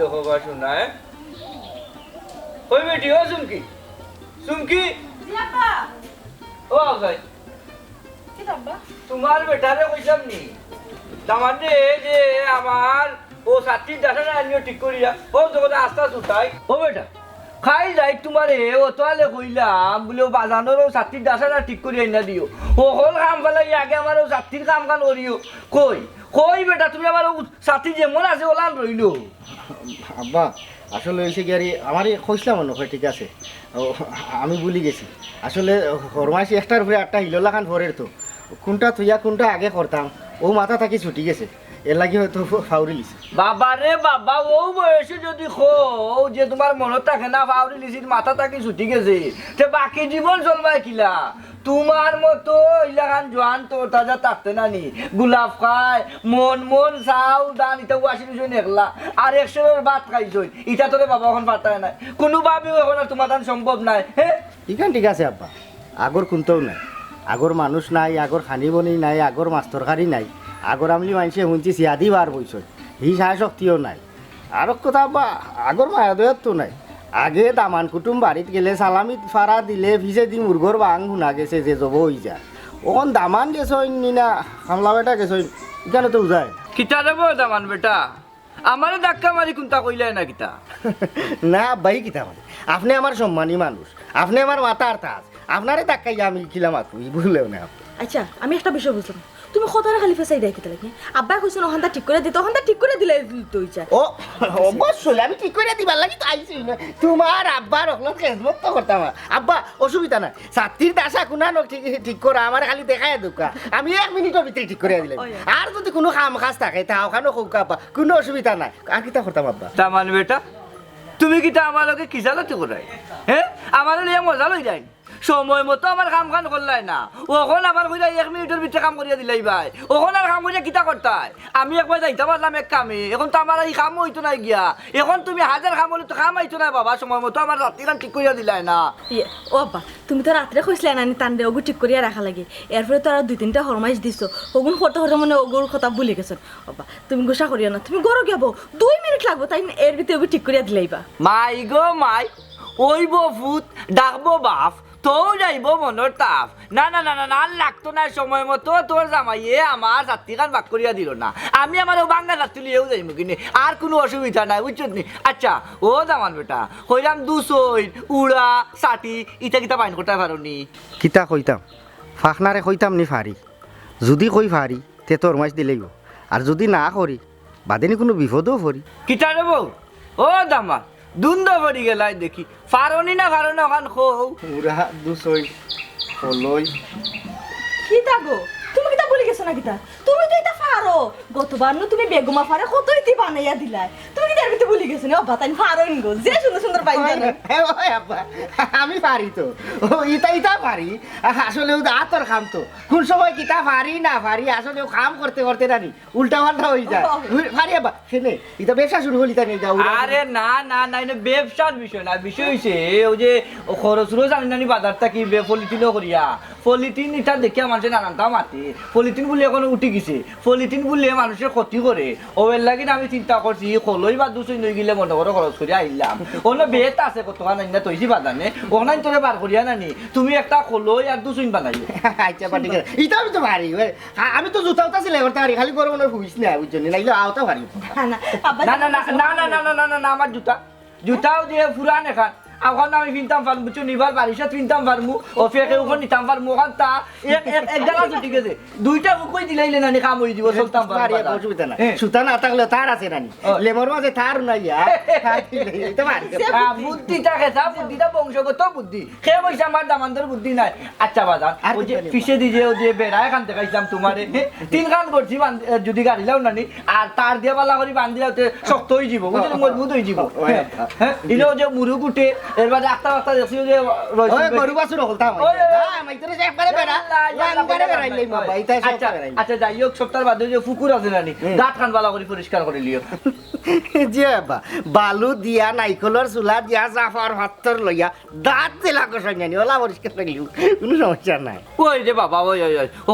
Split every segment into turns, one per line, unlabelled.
দেখো বা শোনায় ওই বেটি ও চুমকি চুমকি ও আগাই তোমার বেটারে কইলাম নি তামানে যে আমার ও সাথী দাঁড়ানো আনিও ঠিক করিয়া ও যখন আস্তা উঠাই ও বেটা খাই যাই তোমারে ও তোয়ালে কইলাম বলে বাজানোর ও সাথীর দাঁড়ানা ঠিক করিয়া না দিও ও হল কাম ফেলাই আগে আমার ও সাথীর কাম কান করিও কই কই বেটা তুমি আমার সাথী যেমন আছে ওলান রইল
আব্বা আসলে হয়েছে কি আর আমার খসলাম মনে হয় ঠিক আছে আমি ভুলি গেছি আসলে ফরমাইশি একটার উপরে একটা হিলোলা খান ভরের তো কোনটা থইয়া কোনটা আগে করতাম ও মাথা থাকি ছুটি গেছে এর লাগি হয়তো ফাউরি লিছি
বাবা রে বাবা ও বয়সে যদি খো যে তোমার মনত থাকে না ফাউরি লিছির মাথা থাকি ছুটি গেছে তে বাকি জীবন চলবাই কিলা তোমার মতো ইলাখান জোয়ান তো তাজা থাকতে না নি গোলাপ খায় মন মন চাও দান ইটা ওয়াশি দিছই একলা আর 100 ভাত খাইছই ইটা তোরে বাবা এখন পাতায় নাই কোনো ভাবেও এখন আর তোমার দান সম্ভব নাই হ্যাঁ
ঠিক আছে আব্বা আগর কোনটাও নাই আগর মানুষ নাই আগর খানি বনি নাই আগর মাছ তরকারি নাই আগর আমলি মানুষে শুনছি সিয়াদি বার বইছ হি সাহা শক্তিও নাই আর কথা আব্বা আগর মায়াদয়াত তো নাই আগে দামান কুটুম বাড়িত গেলে সালামি ফাড়া দিলে ভিজে দি মুরগর বাং শুনা গেছে যে জব হয়ে যায় ওখন দামান গেছই না হামলা বেটা গেছই এখানে তো উজায়
কিতা দেবো দামান বেটা আমারে ধাক্কা মারি কোনটা কইলাই না কিতা
না আব্বাই কিতা মানে আপনি আমার সম্মানী মানুষ আপনি আমার মাতার তাজ আপনারে ধাক্কাই আমি খিলাম আর তুই বুঝলেও না আপনি
আচ্ছা আমি একটা বিষয় বুঝলাম তুমি কতটা খালি ফেসাই দেয় কিতা লাগে আব্বাই কইছে ওখানটা ঠিক করে দিতে ওখানটা ঠিক করে দিলে তুই চা
ও অবশ্যই আমি ঠিক করে দিবার লাগি তো আইছি তোমার আব্বার অকলত খেজমত তো করতাম আব্বা অসুবিধা নাই ছাত্রীর দাসা কোনা ঠিক করা আমার খালি দেখায় দোকা আমি 1 মিনিটের ভিতরে ঠিক করে দিলাম আর যদি কোনো কাম কাজ থাকে তা ওখানে কৌকা আব্বা কোনো অসুবিধা নাই আর কিতা করতাম আব্বা
তামান বেটা তুমি কিতা আমার লগে কিজালতি করাই হ্যাঁ আমার লিয়ে মজা লই যাই সময় মতো আমার কাম খান করলাই না ওখন আবার কইরা 1 মিনিটের ভিতরে কাম করিয়া দিলাই ভাই ওখন আর কাম করিয়া কিতা করতাই আমি একবার যাইতে পারলাম এক কামে এখন তো আমার এই কাম হইতো না গিয়া এখন তুমি হাজার কাম হলে তো কাম হইতো না বাবা সময় মতো আমার রাত্রি কাম ঠিক করিয়া দিলাই না
ও আব্বা তুমি তো রাত্রে কইছলা না তান দে ওগু ঠিক করিয়া রাখা লাগে এরপরে তো আর 2-3টা ফরমাইশ দিছো ওগুন করতে করতে মানে ওগুর কথা ভুলে গেছো আব্বা তুমি গুসা করিয়া না তুমি গরো গেবো 2 মিনিট লাগবো তাই এর ভিতরে ওগু ঠিক করিয়া দিলাইবা
মাই গো মাই ওইব ভূত ডাকবো বাপ তো যাইব মনের তাপ না না না না না লাগতো না সময় মতো তোর জামাইয়ে আমার যাত্রী খান বাক করিয়া দিল না আমি আমার ও বাঙ্গা যাত্রী লিয়েও যাইব কিনে আর কোনো অসুবিধা নাই বুঝছো নি আচ্ছা ও জামান বেটা কইলাম 200 উড়া ষাটি ইটা কিতা বাইন করতে পারো নি
কিতা কইতাম ফাখনারে কইতাম নি ফারি যদি কই ফারি তে তোর মাছ দিলেইব আর যদি না করি বাদেনি কোনো বিপদও পড়ি
কিতা রে বউ ও দামা দুন্দ পড়ি গেলাই দেখি ফারনি না ফারনি ওখান খো
পুরা 200 হলই
কি তাগো তুমি কিতা বলি গেছো না কিতা তুমি তো এটা ফারো গতবার নু তুমি বেগমা ফারে কতই তি বানাইয়া দিলাই তুমি কি এর ভিতরে বলি গেছো না বাবা তাই ফারোইন গো যে সুন্দর সুন্দর পাই জানো
ওই আব্বা আমি পারি তো ও ইটা পারি আসলে ও আতর কাম তো কোন সময় কিতা পারি না পারি আসলে ও কাম করতে করতে রানি উল্টা পাল্টা হই যায় পারি আব্বা শুনে এটা ব্যবসা শুরু হলি তা নেই যাও
আরে না না না এটা ব্যবসার বিষয় না বিষয় হইছে ও যে খরচ রোজ আনি নানি বাজারটা কি পলিথিনও করিয়া পলিথিন এটা দেখিয়া মানুষের নানানটা মাতে পলিথিন বলে এখন উঠি গেছে পলিথিন বলে মানুষের ক্ষতি করে ওর লাগি আমি চিন্তা করছি কলই বা 200 নই গেলে মনে করে খরচ করে আইলাম অন্য বেত আছে কতখান না তৈছি বাদানে ওখানে তোরে বার করিয়া নানি তুমি একটা কলই আর 200 বানাইও
আচ্ছা পাটি এটা আমি তো পারি আমি তো জুতা উতা ছিলে করতে পারি খালি গরম হইছ না বুঝছনি নাইলে আওতা পারি
না আব্বা
না না না না না না না না আমার জুতাও দিয়ে ফুরান এখান এখন আমি কিনতাম পারবো নিবার বারিশা কিনতাম পারবো ও ফেকে ওখানে নিতাম পারবো ওখান তা এক জায়গা ছুটি গেছে 2টা উকই দিলাইলে নানি কাম হই দিব চলতাম পারি
অসুবিধা না সুতা না থাকলে তার আছে নানি লেমর মাঝে তার নাই এটা পারি
বুদ্ধিটা খেতা বুদ্ধিটা বংশগত বুদ্ধি সে পয়সা আমার দামান্তর বুদ্ধি নাই আচ্ছা বাজার ওই যে পিছে দিয়ে ও যে বেড়া এখান থেকে আইলাম তোমারে 3 খান করছি যদি গাড়ি লাও নানি আর তার দিয়ে বালা করে বান্ধিলাতে শক্ত হয়ে যাব বুঝলি মজবুত হয়ে যাব হ্যাঁ ইনো যে মুরু গুটে এর বাদে একটা দেখছি যে
ওই গরু বাছুর হলতাম মাইতরে সে একবারে বেড়া একবারে বেড়াইলাই মা বাইতা সব বেড়াইলাই
আচ্ছা যাই হোক সপ্তাহের বাদে যে পুকুর আছে নানি গাঁট খান বালা করে পরিষ্কার করে লিও
জি বাবা বালু দিয়া নাইকলর চুলা দিয়া জাফার ভাতর লইয়া দাঁত জেলা কষাই জানি ওলা পরিষ্কার রাখলিও কোনো সমস্যা নাই
ওই রে বাবা ওই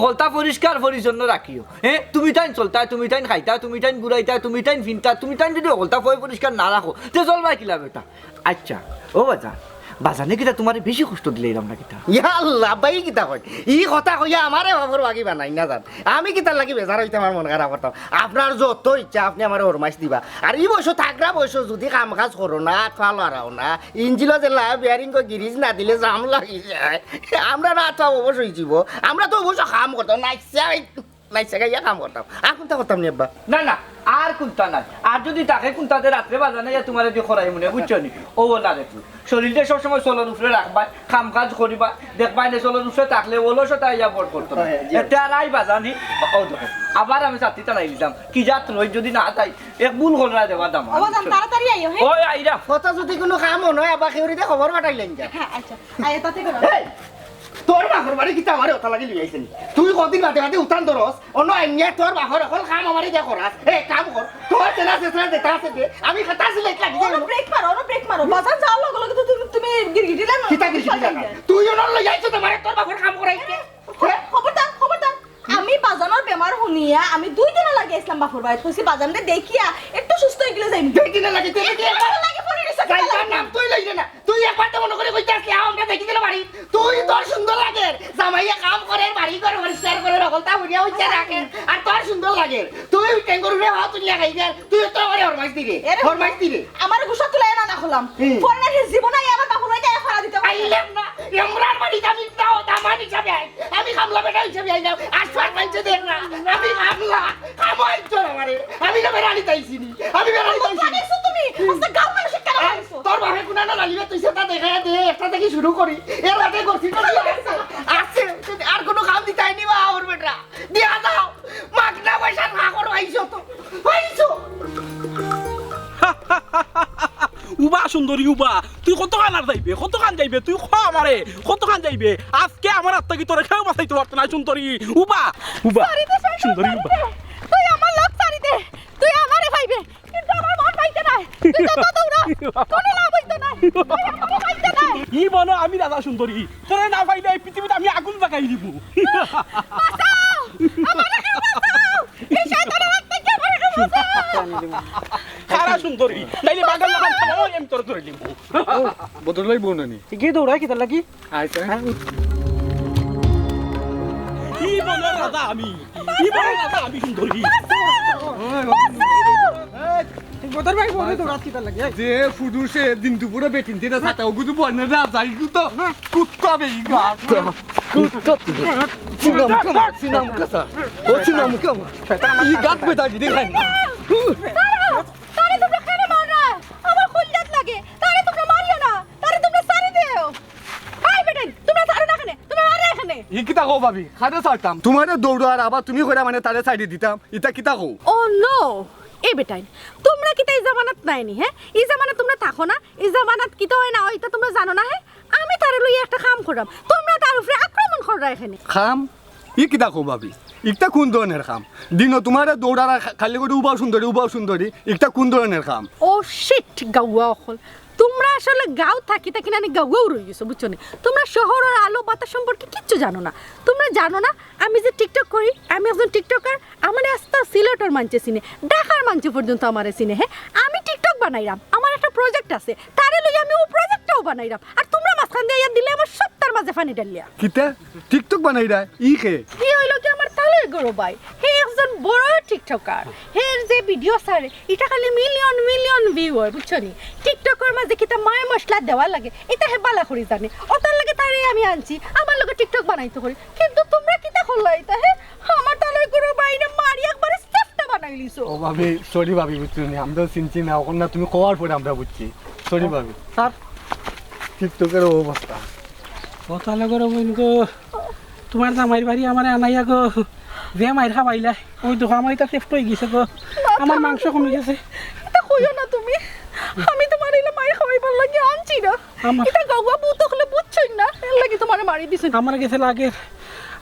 হলতা পরিষ্কার পরিচ্ছন্ন রাখিও হ্যাঁ তুমি টাইম চলতা তুমি টাইম খাইতা তুমি টাইম ঘুরাইতা তুমি টাইম ফিনতা তুমি টাইম যদি হলতা পরিষ্কার না রাখো তে চলবা কিলা বেটা আচ্ছা ও বাজা বাজানে কিটা তোমার বেশি কষ্ট দিলে এরম না কিটা
ইয়া আল্লাহ বাই কিতা কই ই কথা কইয়া আমারে বাবুর বাকি বানাই না জান আমি কিতা লাগি বেজার হইতে আমার মন খারাপ করতাম আপনার যত ইচ্ছা আপনি আমার ফরমাইশ দিবা আর এই বয়স থাকরা বয়স যদি কাম কাজ করো না ফাল হারাও না ইঞ্জিল যে লা বিয়ারিং কো গিরিজ না দিলে জাম লাগি যায় আমরা না তো অবশ্যই যাব আমরা তো অবশ্য কাম করতাম নাইসা গাইয়া কাম করতাম আর কোনটা করতাম নি আব্বা
না না আর কোনটা নাই আর যদি তাকে কোনটাতে রাত্রে বাজানে যা তোমার যদি খরাই মনে বুঝছো নি ও না দেখো শরীরটা সবসময় চলন উপরে রাখবা কাম কাজ করিবা দেখবা না চলন উপরে থাকলে অলসতা ইয়া বড় করতো না এটা রাই বাজানি ও দেখো আবার আমি চাতি টানাই দিতাম কি জাত রই যদি না তাই এক ভুল করে না দেবা দাম
ও বাজান তাড়াতাড়ি আইও হে
ওই আইরা
কথা যদি কোনো কাম হয় আবার খেউরিতে খবর পাঠাইলেন যা
হ্যাঁ আচ্ছা আয় তাতে করো
তোর বাপর বাড়ি কিতা আমারে ওটা লাগি লই আইছেন তুই কদিন বাদে বাদে উঠান ধরস অন্য আইনিয়া তোর বাপর এখন কাম আমারে দে করাস কাম কর তোর তেনা সেসরা দেতা আছে দে আমি কথা আসলে লাগি
ওনো ব্রেক মারো বাজান যাও লগে লগে তো তুমি গিরগিটি লানো
কিতা গিরগিটি লানো তুই অন্য লই আইছ তোমারে তোর বাপর কাম করাইতে
খবরদার আমি বাজানোর বেমার শুনিয়া আমি 2 দিন লাগে ইসলাম বাফর বাড়ি কইছি বাজানরে দেখিয়া একটু সুস্থ হয়ে গেলে যাইম
2 দিন লাগে তুই
লাগে পড়ে দিছ
গাইতার নাম তুই লইলে না তুই একবার তো মনে করে কইতে আসলি আমরা দেখি দিলে বাড়ি তুই তোর সুন্দর লাগে জামাইয়া কাম করে বাড়ি করে পরিষ্কার করে রকলতা হইয়া হইছে রাখে আর তোর সুন্দর লাগে তুই টেঙ্গরুরে হাত তুলিয়া খাই গেল তুই তো আমারে ফরমাইশ দিরে
আমার গুছা তুলাই না খলাম ফোনের জীবনে আমার বাফর বাড়ি যায় ফাড়া দিতে
আইলাম না এমরার বাড়ি আমি দাও দামান হিসাবে আমি কামলা বেটা হিসাবে আইলাম আশফাক মাইছে দেখ না আমি কামলা কামাই তোর আমারে আমি না বেরানি তাইছিনি আমি বেরানি তাইছিনি
তুমি আচ্ছা গাও মানুষ কেন মারিছো
তোর বাপে কোনা না লালিবে তুই সেটা দেখা দে একটা থেকে শুরু করি এর আগে করছি তো আছে আর কোনো কাম দিতাই নি বা ওর বেটা দিয়া দাও মাগনা পয়সা না করো আইছো তো আইছো
উবা সুন্দরী উবা তুই কতখান আর যাইবে তুই খা আমারে কতখান যাইবে আজকে আমার আত্মা কি তোরে খেয়ে বাঁচাইতে পারত না সুন্দরী উবা সুন্দরী উবা
তুই আমার লোক ছাড়ি দে তুই আমারে পাইবে কিন্তু আমার মন পাইতে নাই তুই যত দৌড়া কোনো লাভ হইতো না আমার পাইতে নাই
কি বলো আমি দাদা সুন্দরী তোরে না পাইলে এই পৃথিবীতে আমি আগুন লাগাই দিব
বাঁচাও আমারে কেউ বাঁচাও এই শয়তানের হাত থেকে আমারে কেউ বাঁচাও
খারা সুন্দরী নাইলে বাগান লাগান খাবো আমি তোরে ধরে দিব
বদর লাই বউনানি
কি দৌড়াই কি তার লাগি
আইছে
কি বলো দাদা আমি সুন্দরী
বদর ভাই বলে তো রাত কি তার লাগে যে ফুডুসে দিন দুপুরে বেটিন দিনা সাতা ওগুদু বনে না যাই তো কুত্তা বেই গা কুত্তা সিনাম কাসা ও সিনাম কাম ই গাত বেটা দিদি খাই
তারে তোমরা কেন মাররা আমার খুলজাত লাগে তারে তোমরা মারিও না তারে তোমরা সারি দেও আই বেটা তোমরা সারো না এখানে তোমরা মারো এখানে
ই কিতা কও ভাবি খাদে সারতাম তোমারে দৌড় আর আবার তুমি কইরা মানে তারে সাইডে দিতাম ইতা কিতা কও
ও নো এ বেটাই তোমরা কি তাই জামানত নাইনি হ্যাঁ এই জামানত তোমরা থাকো না এই জামানত কি তো হয় না ওইটা তোমরা জানো না হ্যাঁ আমি তারে লই একটা কাম করাম তোমরা তার উপরে আক্রমণ কররা এখানে
খাম ই কিতা কও ভাবি একটা কোন ধরনের খাম দিন তোমারে দৌড়ারা খালি করে উবাও সুন্দরী একটা কোন ধরনের খাম
ও শিট গাওয়া অকল তোমরা আসলে গাঁও থাকি না গাঁও রয়ে গেছো বুঝছো না তোমরা শহরের আলো বাতাস সম্পর্কে কিচ্ছু জানো না তোমরা জানো না আমি যে টিকটক করি আমি একজন টিকটকার আমার আস্তা সিলেটের মানছে চিনে ঢাকার মানছে পর্যন্ত আমারে চিনে হ্যাঁ আমি টিকটক বানাইরাম আমার একটা প্রজেক্ট আছে তারে লই আমি ও প্রজেক্টটাও বানাইরাম আর তোমরা মাঝখান দিয়ে দিলে আমার সপ্তাহের মাঝে ফানি ডালিয়া
কিতা টিকটক বানাই রা ই কে
কি হইলো কি আমার তালের গরো ভাই হে একজন বড় টিকটকার হের যে ভিডিও সারে এটা খালি মিলিয়ন ভিউ হয় বুঝছো নি টিকটকের মাঝে কিতা মায় মশলা দেওয়া লাগে এটা হে বালা করি জানে ওটার লাগে তারে আমি আনছি আমার লগে টিকটক বানাইতে করি কিন্তু তোমরা কিতা করলা এটা হে আমার তালের গরো ভাইরে মারি একবারে স্টেপটা বানাই লিছো
ও ভাবি সরি ভাবি বুঝছি না আমরা চিনছি না ওখানে তুমি কোয়ার পরে আমরা বুঝছি সরি ভাবি
স্যার
টিকটকের অবস্থা
কথা লগর বইন গো তোমার জামাইর বাড়ি আমার আনাইয়া গো যে মাইর খাবাইলা ওই দেখো আমার এটা সেফট হয়ে গেছে গো আমার মাংস কমে গেছে
এটা কইও না তুমি আমি তোমার এলে মাই খাওয়াইবার লাগে আনছি না
আমার-
এটা গাওয়া বুত হলে বুঝছই না এর লাগে তোমার মারি দিছেন
আমার গেছে লাগে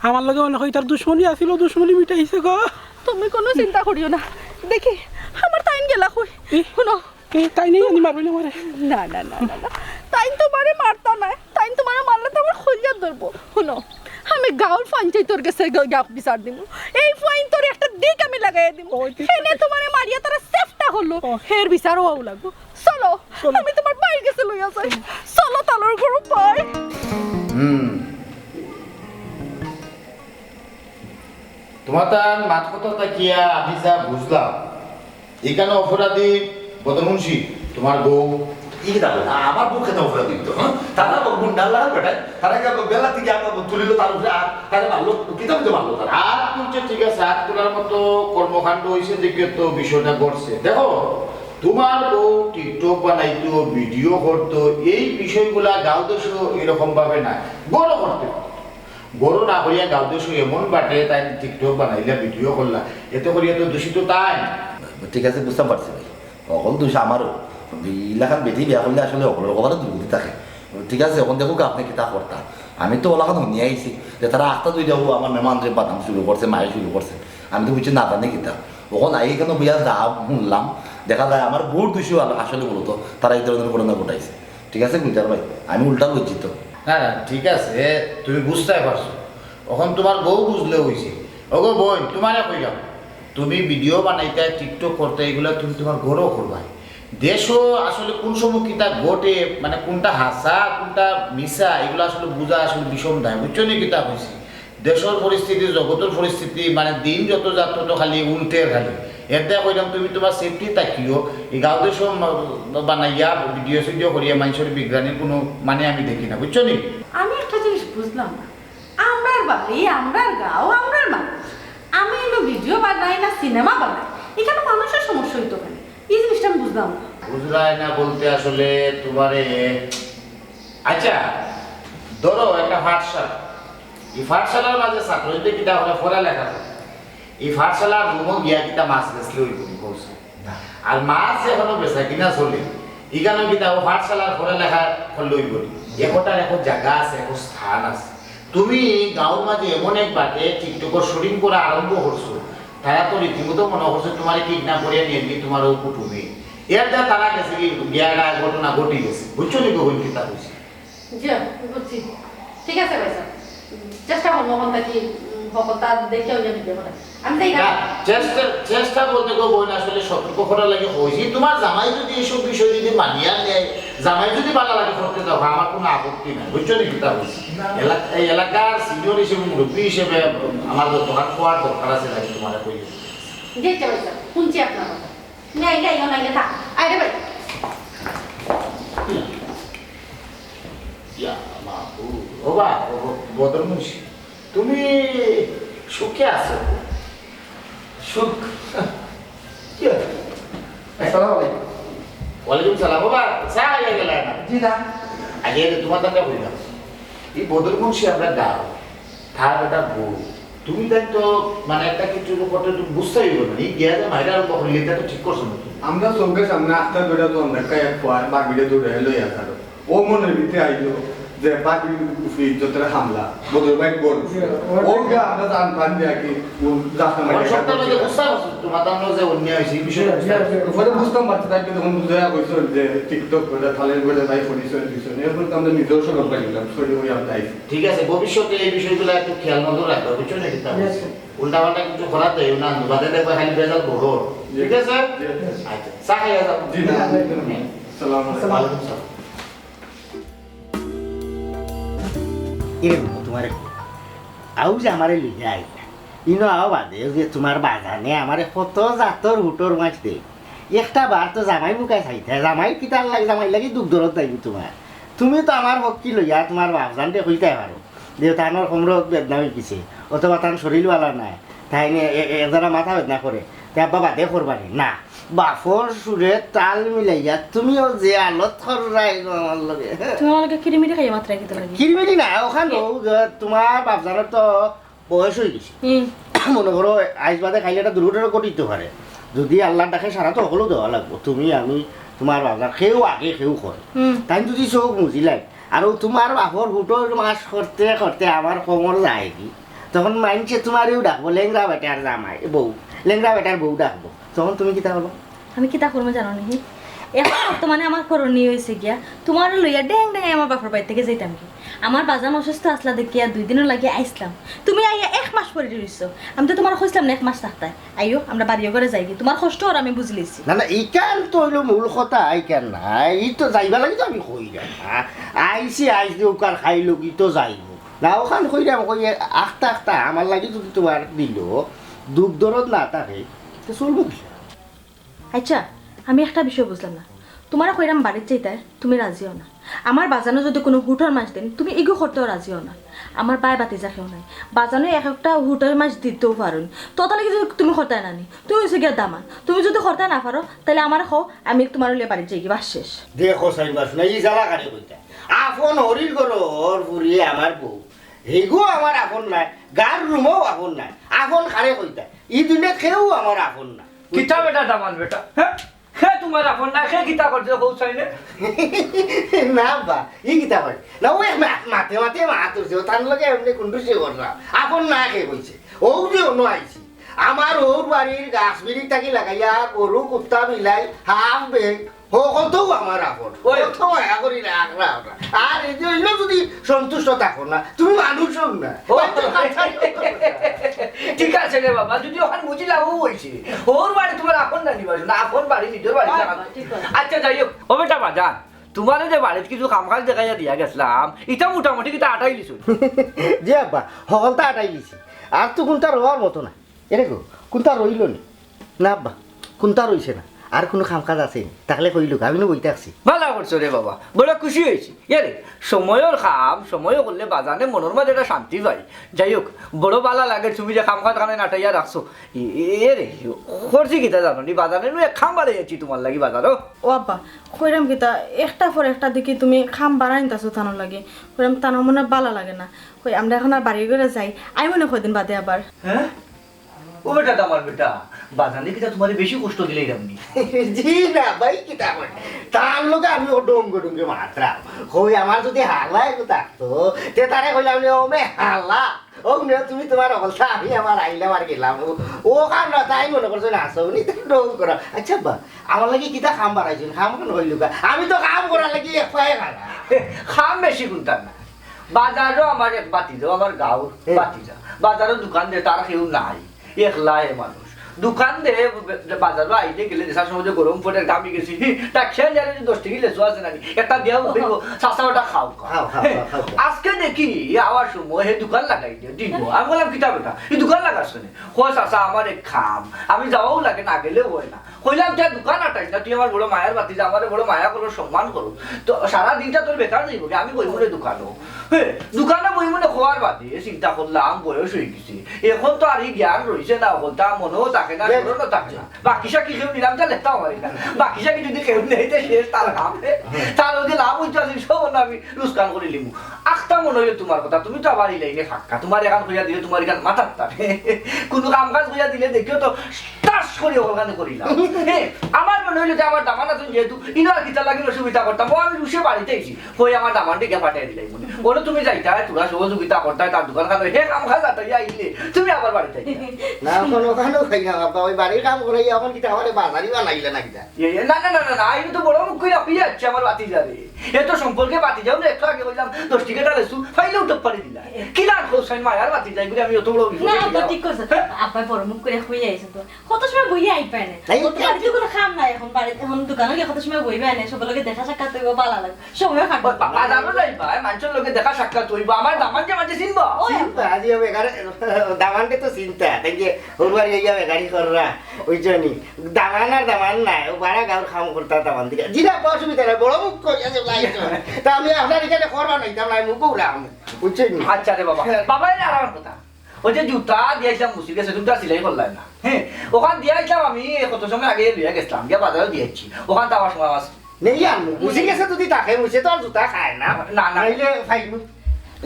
আমার লগে অনেক তার দুশ্মনী আছিল দুশ্মনী মিটাইছে গো
তুমি কোনো চিন্তা করিও না দেখি আমার টাইম গেলা কই শুনো
তাই নেই আমি মারবি না মারে
না না না না না টাইম তোমারে মারতা না টাইম তোমারে মারলে তো আমার খুঁজা ধরবো শুনো আমি গাঁওর পঞ্চায়েতর কাছে গাঁও বিচার দিব এই ফাইন তোর একটা দিক আমি লাগাই দিব এনে তোমারে মারিয়া তারা সেফটা হলো হের বিচার হওয়া লাগবো চলো আমি তোমার বাইর কাছে লইয়া যাই চলো তালর গরু পাই
তোমার তার মাত কথা তাকিয়া আমি যা বুঝলাম এখানে অপরাধী বদমুন্সি তোমার বউ
আমার বুকে তো অপরাধ দিত তারা গুন্ডাল লাগা বেটায় তারা বেলা থেকে আমরা তুলিল তার উপরে আর তারা মারলো কিতাব তো মারলো তারা
হাত তুলছে ঠিক আছে হাত তোলার মতো কর্মকাণ্ড হয়েছে দেখে তো বিষয়টা ঘটছে দেখো তোমার বউ টিকটক বানাইতো ভিডিও করতো এই বিষয়গুলা গাঁও দেশ এরকম ভাবে না বড় করতে বড় না করিয়া গাঁও দেশ এমন বাটে তাই টিকটক বানাইলা ভিডিও করলা এতে করিয়া তো দূষিত তাই
ঠিক আছে বুঝতে পারছি ভাই অকল দোষ আমারও ইলাকান বেটি বিয়া করলে আসলে অকলের কথা দুর্গতি থাকে ঠিক আছে এখন দেখুক আপনি কিতা করতা আমি তো ওলাখান শুনিয়ে আইছি যে তারা আটটা দুই যাবো আমার মেহমান যে বাদাম শুরু করছে মায়ে শুরু করছে আমি তো বুঝছি না জানি কিতা ওখান আই কেন বিয়া যা শুনলাম দেখা যায় আমার বহুত দোষী আসলে মূলত তারা এই ধরনের ঘটনা ঘটাইছে ঠিক আছে গুলজার ভাই আমি উল্টা লজ্জিত
না না ঠিক আছে তুমি বুঝতে পারছো এখন তোমার বউ বুঝলে হয়েছে ওগো বোন তোমারে কইলাম তুমি ভিডিও বানাইতে টিকটক করতে এগুলো তুমি তোমার ঘরও করবা দেশও আসলে কোন সময় কিতা ঘটে মানে কোনটা হাসা কোনটা মিশা এগুলো আসলে বোঝা আসলে বিষম দেয় বুঝছো নি কিতা হয়েছে দেশের পরিস্থিতি জগতের পরিস্থিতি মানে দিন যত যাত্রা তো খালি উল্টের খালি এটা কইলাম তুমি তোমার সেফটি তাকিও এই গাঁও দেশ বানাইয়া ভিডিও সিডিও করিয়া মানুষের বিজ্ঞানীর কোনো মানে আমি দেখি না বুঝছো নি
আমি একটা জিনিস বুঝলাম না আমরার বাড়ি আমরার গাঁও আমরার মানুষ আমি এলো ভিডিও বানাই না সিনেমা বানাই এখানে মানুষের সমস্যা হইতো কেন এই জিনিসটা আমি বুঝলাম না
বুঝলাই না বলতে আসলে তোমারে আচ্ছা ধরো একটা পাঠশালা এই পাঠশালার মাঝে ছাত্রদের কিতা হলে পড়ালেখা করে এই পাঠশালার রুমও গিয়া কিতা মাছ বেচলে ওই বলছে আর মাছ এখনো বেচা কিনা চলে এখানে কিতা ও পাঠশালার পড়ালেখা করলে ওই বলি একটার এখন জায়গা আছে এখন স্থান আছে তুমি গাঁওর মাঝে এমন এক বাটে টিকটকের শুটিং করা আরম্ভ করছো তারা তো রীতিমতো মনে করছে তোমার কিডন্যাপ করিয়া নিয়ে গিয়ে তোমার ও কুটুমে এর যা তারা গেছে কি গিয়ারা ঘটনা ঘটে গেছে বুঝছো নি গোবিন কিতা হয়েছে
জি বুঝছি ঠিক আছে ভাই স্যার চেষ্টা করবো ওখানটা কি ভকতা দেখে ওই ভিডিও বানাই আমি দেখি
না, চেষ্টা বলতে গো বোন আসলে সতর্ক করা লাগে হয়েছি তোমার জামাই যদি এইসব বিষয় যদি মানিয়া নেয় জামাই যদি ভালো লাগে করতে যাও আমার কোনো আপত্তি নাই বুঝছো নি কিতা হয়েছে এই এলাকার সিনিয়র হিসেবে মুরব্বী হিসেবে আমার দোকান খোয়ার দরকার আছে নাকি তোমার কই
দেখতে ভাই স্যার শুনছি আপনার কথা নাই নাই নাই থাক আরে ভাই
ওবা বদর মুন্সি তুমি সুখে আছো সুখ কি
আসসালামু আলাইকুম
ওয়ালাইকুম সালাম বাবা চা হয়ে গেল না
জি না
আগে তোমার দাদা বললাম এই বদর মুন্সি আমরা গাও তার একটা বউ তুমি তাই তো মানে একটা কিছু করতে তুমি বুঝতেই পারবে না এই গিয়া যে মাইরা আর কখন এটা তো ঠিক করছো না তুমি
আমরা চোখের সামনে আস্তা ধরে তো আমরা কায় খোয়ার বাগিরে দৌড়ে লই আসার ও মনের ভিতরে আইলো যে বাকি ইজ্জতের হামলা বদর ভাই বল ওকে আমরা জান পান দিয়া কি যাতে
আমার সবটার মধ্যে বুঝতে পারছো তোমার দামনো যে অন্যায় হয়েছে এই বিষয়টা
পরে বুঝতাম পারছি তাই যখন বুঝাইয়া কইছো যে টিকটক করে থালের করে ভাই পরিচয় দিছো এরপর তো আমরা নিজেও সরব পাইলাম সরি হই আমরা আইছি
ঠিক আছে ভবিষ্যতে এই বিষয়গুলো একটু খেয়াল নজর রাখবে বুঝছো না কিতা উল্টা পাল্টা কিছু করার দেয় না বাদে দেখবে খালি বেজাল বড় ঠিক আছে আচ্ছা চা খাইয়া যাও
জি না আসসালামু আলাইকুম
ওয়ালাইকুম সালাম এরে তোমার আউ যে আমারে লিখে আই ইনো আও বাদে যে তোমার বাজানে আমারে কত জাতর হুটর মাছ দে একটা বার তো জামাই মুখায় চাইতে জামাই কিতার লাগে জামাই লাগি দুঃখ দরদ যাইবি তোমার তুমি তো আমার হকি লইয়া তোমার বাপজানতে কইতে পারো দেউতানোর কোমর বেদনা হয়ে গেছে অথবা তার শরীরওয়ালা নাই তাই এজারা মাথা বেদনা করে তে আব্বা বাদে করবানি না বাপর সুরে তাল মিলাইয়া তুমিও যে আলত খররাই আমার লগে
তোমার লগে কিরিমিরি খাইয়া মাত্রা কিতা লাগে
কিরমিরি না ওখান তোমার বাপজানের তো বয়স হয়ে গেছে মনে করো আইস বাদে খাইলে একটা দুর্ঘটনা ঘটিতে পারে যদি আল্লাহ ডাকে সারা তো সকলেও দেওয়া লাগবো তুমি আমি তোমার বাবা সেও আগে সেও কয় তাই যদি চোখ মুজিলাই আৰু তোমাৰ বাপৰ হুটৰ মাছ করতে করতে আমার কোমর যায় কি তখন মানছে তোমারও ডাকবো লেংরা বেটার জামাই বউ লেংরা বেটার বউ ডাকবো তখন তুমি কিতা করবো
আমি কিতা করবো জানো নাকি এখন বর্তমানে আমার করণীয় হয়েছে গিয়া তোমার লইয়া ড্যাং ড্যাং আমার বাপর বাড়ি থেকে যাইতাম কি আমার বাজান অসুস্থ আসলা দেখিয়া 2 দিনও লাগিয়ে আইসলাম তুমি আইয়া 1 মাস পরে রইছো আমি তো তোমার কইছিলাম না 1 মাস থাকতে আইও আমরা বাড়িও করে যাই তোমার কষ্ট আর আমি বুঝলিছি
না না এইকান তো হইলো মূল কথা এইকান না এই তো যাইবা লাগি তো আমি কই না আইসি ওকার খাইলো কি তো যাইব না ওখান কইরাম কই আখতা আমার লাগি যদি তোমার দিল দুঃখ দরদ না থাকে তো চলবো কি
আচ্ছা আমি একটা বিষয় বুঝলাম না তোমার কইরাম বাড়ির চাইতে তুমি রাজিও না আমার বাজানো যদি কোনো হুটর মাছ দেন তুমি ইগো করতেও রাজিও না আমার বাই বাতি যাকেও নাই বাজানো একটা হুটর মাছ দিতেও পারো তো তাহলে যদি তুমি খরতায় নানি তুমি হচ্ছে গিয়ে দামান তুমি যদি খরতায় না পারো তাহলে আমার খাও আমি তোমার লিয়ে বাড়ির যাই বাস শেষ
দেখো সাইবাস না এই জ্বালা কাটে কইতা আপন হরির গরর ফুরিয়ে আমার বউ হেগো আমার আপন নাই গার রুমও আপন নাই আপন খারে কইতা ই দুনিয়াত খেও আমার আপন না
কিতা বেটা দামান বেটা হ্যাঁ হে তোমার আপন না হে কিতা করতে কৌ চাইনে
না বা ই কিতা করে না ওই মাতে মাতুছে তার লগে এমনি কুন্ডুসি কররা আপন না কে কইছে ও যে অন্য আইছি আমার ওর বাড়ির গাছ বিড়ি থাকি লাগাইয়া গরু কুত্তা মিলাই হাম বেগ কত আমার আপন কত মায়া করি রাখরা আর এই যে যদি সন্তুষ্ট থাকো না তুমি মানুষ না
ঠিক আছে রে বাবা যদি ওখানে বুঝিলা ও বলছি ওর বাড়ি তোমার আপন না নিবাস না আপন বাড়ি নিজের বাড়ি আচ্ছা যাই হোক ও বেটা বাজান তোমার যে বাড়িতে কিছু কাম কাজ দেখাইয়া দিয়া গেছিলাম এটা মোটামুটি কিতা আটাই লিছু
জি আব্বা সকলটা আটাই লিছি আর তো কোনটা রোয়ার মতো না এরকম কোনটা রইল না আব্বা কোনটা রইছে না আর কোনো কাম কাজ আছে তাহলে কইলুক আমি না বইতে আসছি
ভালো করছো রে বাবা বড় খুশি হয়েছি এরে সময়ের কাম সময় করলে বাজানে মনের মাঝে একটা শান্তি পাই যাই হোক বড় ভালো লাগে তুমি যে কাম কাজ কানে নাটাইয়া রাখছো এরে করছি কিতা জানো নি বাজারে এক খাম বাড়াইছি তোমার লাগি বাজারও
ও আব্বা কইরাম কিতা একটা পর একটা দেখি তুমি খাম বাড়াইতাছো তানো লাগে কইরাম তানো মনে ভালো লাগে না কই আমরা এখন আর বাড়ি করে যাই আই মনে কদিন বাদে আবার
হ্যাঁ ও বেটা আমার বেটা বাজানে কিতা তোমার বেশি কষ্ট দিলেই রামনি
জি না ভাই কিতা করে তার লগে আমি ও ডঙ্গে মাত্রা কই আমার যদি হালা একটু থাকতো তে তারে কইলাম ও মে হালা ও তুমি তোমার অবস্থা আমি আমার আইলাম আর গেলাম ও কাম না তাই মনে করছো না আসো নি ডং করা আচ্ছা বা আমার লাগি কিতা খাম বাড়াইছেন খাম কেন হইলুকা আমি তো কাম করার লাগি এক পায়ে খানা
খাম বেশি কোনটা না বাজারও আমার এক বাতি যাও আমার গাঁও বাতি যা বাজারও দোকান দে তার কেউ নাই একলাই মানুষ দোকান দে বাজারও আইতে গেলে দেশার সময় গরম পড়ে দামি গেছি তা খেয়ে যারে 10 টাকা লেসু আছে নাকি একটা দেও হইব চাচা ওটা খাও আজকে দেখি আওয়ার সময় হে দোকান লাগাই দিব আমি বললাম কিতা বেটা এই দোকান লাগাস কেন কয় চাচা আমার এক খাম আমি যাওয়াও লাগে না গেলেও হয় না কইলাম যা দোকান আটাইস না তুই আমার বড় মায়ের বাতি যা আমার বড় মায়া করো সম্মান করো তো সারা দিনটা তোর বেকার যাইব আমি বই মনে দোকানও হ্যাঁ দোকানে বই মনে খোয়ার বাদে চিন্তা করলাম বয়স হয়ে গেছে এখন তো আর এই জ্ঞান রয়েছে না বলতা মনেও থাকে না মনেও থাকে না বাকি সাকি কেউ নিলাম যা লেখতাম পারি না বাকি সাকি যদি কেউ নেইতে শেষ তার কাম তার যদি লাভ হইতে আসি সব আমি লুস্কান করে লিমু আখতা মনে হইলে তোমার কথা তুমি তো আবার ইলাইনে ফাঁকা তোমার এখান হইয়া দিলে তোমার এখান মাথার থাকে কোনো কাম কাজ হইয়া দিলে দেখিও তো টাস করে ওখানে করিলাম আমার মনে হইলো যে আমার দামান আছে যেহেতু ইনার কিতা লাগিল সুবিধা করতাম ও আমি রুশে বাড়িতে এসি হয়ে আমার দামানটিকে পাঠিয়ে দিলাই মনে বলো তুমি যাইতা তোরা সহযোগিতা করতাই তার দোকান খানো হে কাম খাজ আটাইয়া আইলে তুমি আবার বাড়িতে
না কোনো কানো খাই না বাবা ওই বাড়ির কাম করে এখন কিতা আমারে বাজারি বানাইলে না কিতা
না না না না না আমি তো বড় মুখ কইরা হইয়া যাচ্ছে আমার বাতি যাবে এত সম্পর্কে বাতি যাও না একটু আগে বললাম 10 টাকা লেসু ফাইলেও টপ পারি দিলা কি লাগ হোসেন মায়ার বাতি যাই বলে আমি অত বড়
না তো ঠিক কইছ আপা বড় মুখ করে হইয়া আইছ তো কত সময় বইয়া আই পায় না বাড়িতে কোনো কাম নাই এখন বাড়িতে এখন দোকানে গিয়ে কত সময় বইবে না সব লগে দেখা সাক্ষাৎ হইব ভালো লাগে সময় কাটবে
বাবা যাবো যাইবা মানুষের লগে দেখা সাক্ষাৎ হইব আমার দামান যে মাঝে চিনবা
আজি হবে গারে দামানকে তো চিন্তা তাই যে ওরবার ইয়া গাড়ি কররা ওই জনি দামান নাই ও বাড়া গাঁর কাম করতা দামান দিকে জিরা অসুবিধা নাই বড় মুখ কইছে লাইট তা আমি আপনার এখানে করবা নাই তাই মুখ উড়াম বুঝছেন
আচ্ছা রে বাবা বাবা এর আরাম কথা ওই যে জুতা দিয়েছিলাম মুসি গেছে জুতা সিলাই করলাম না হ্যাঁ ওখান দিয়েছিলাম আমি কত সময় আগে লইয়া গেছিলাম গিয়া বাজারে দিয়েছি ওখান যাওয়ার সময় আছে
নেই আনমু মুসি গেছে যদি তাকে মুসে তো আর জুতা খায় না
না না
নাইলে ফাইলু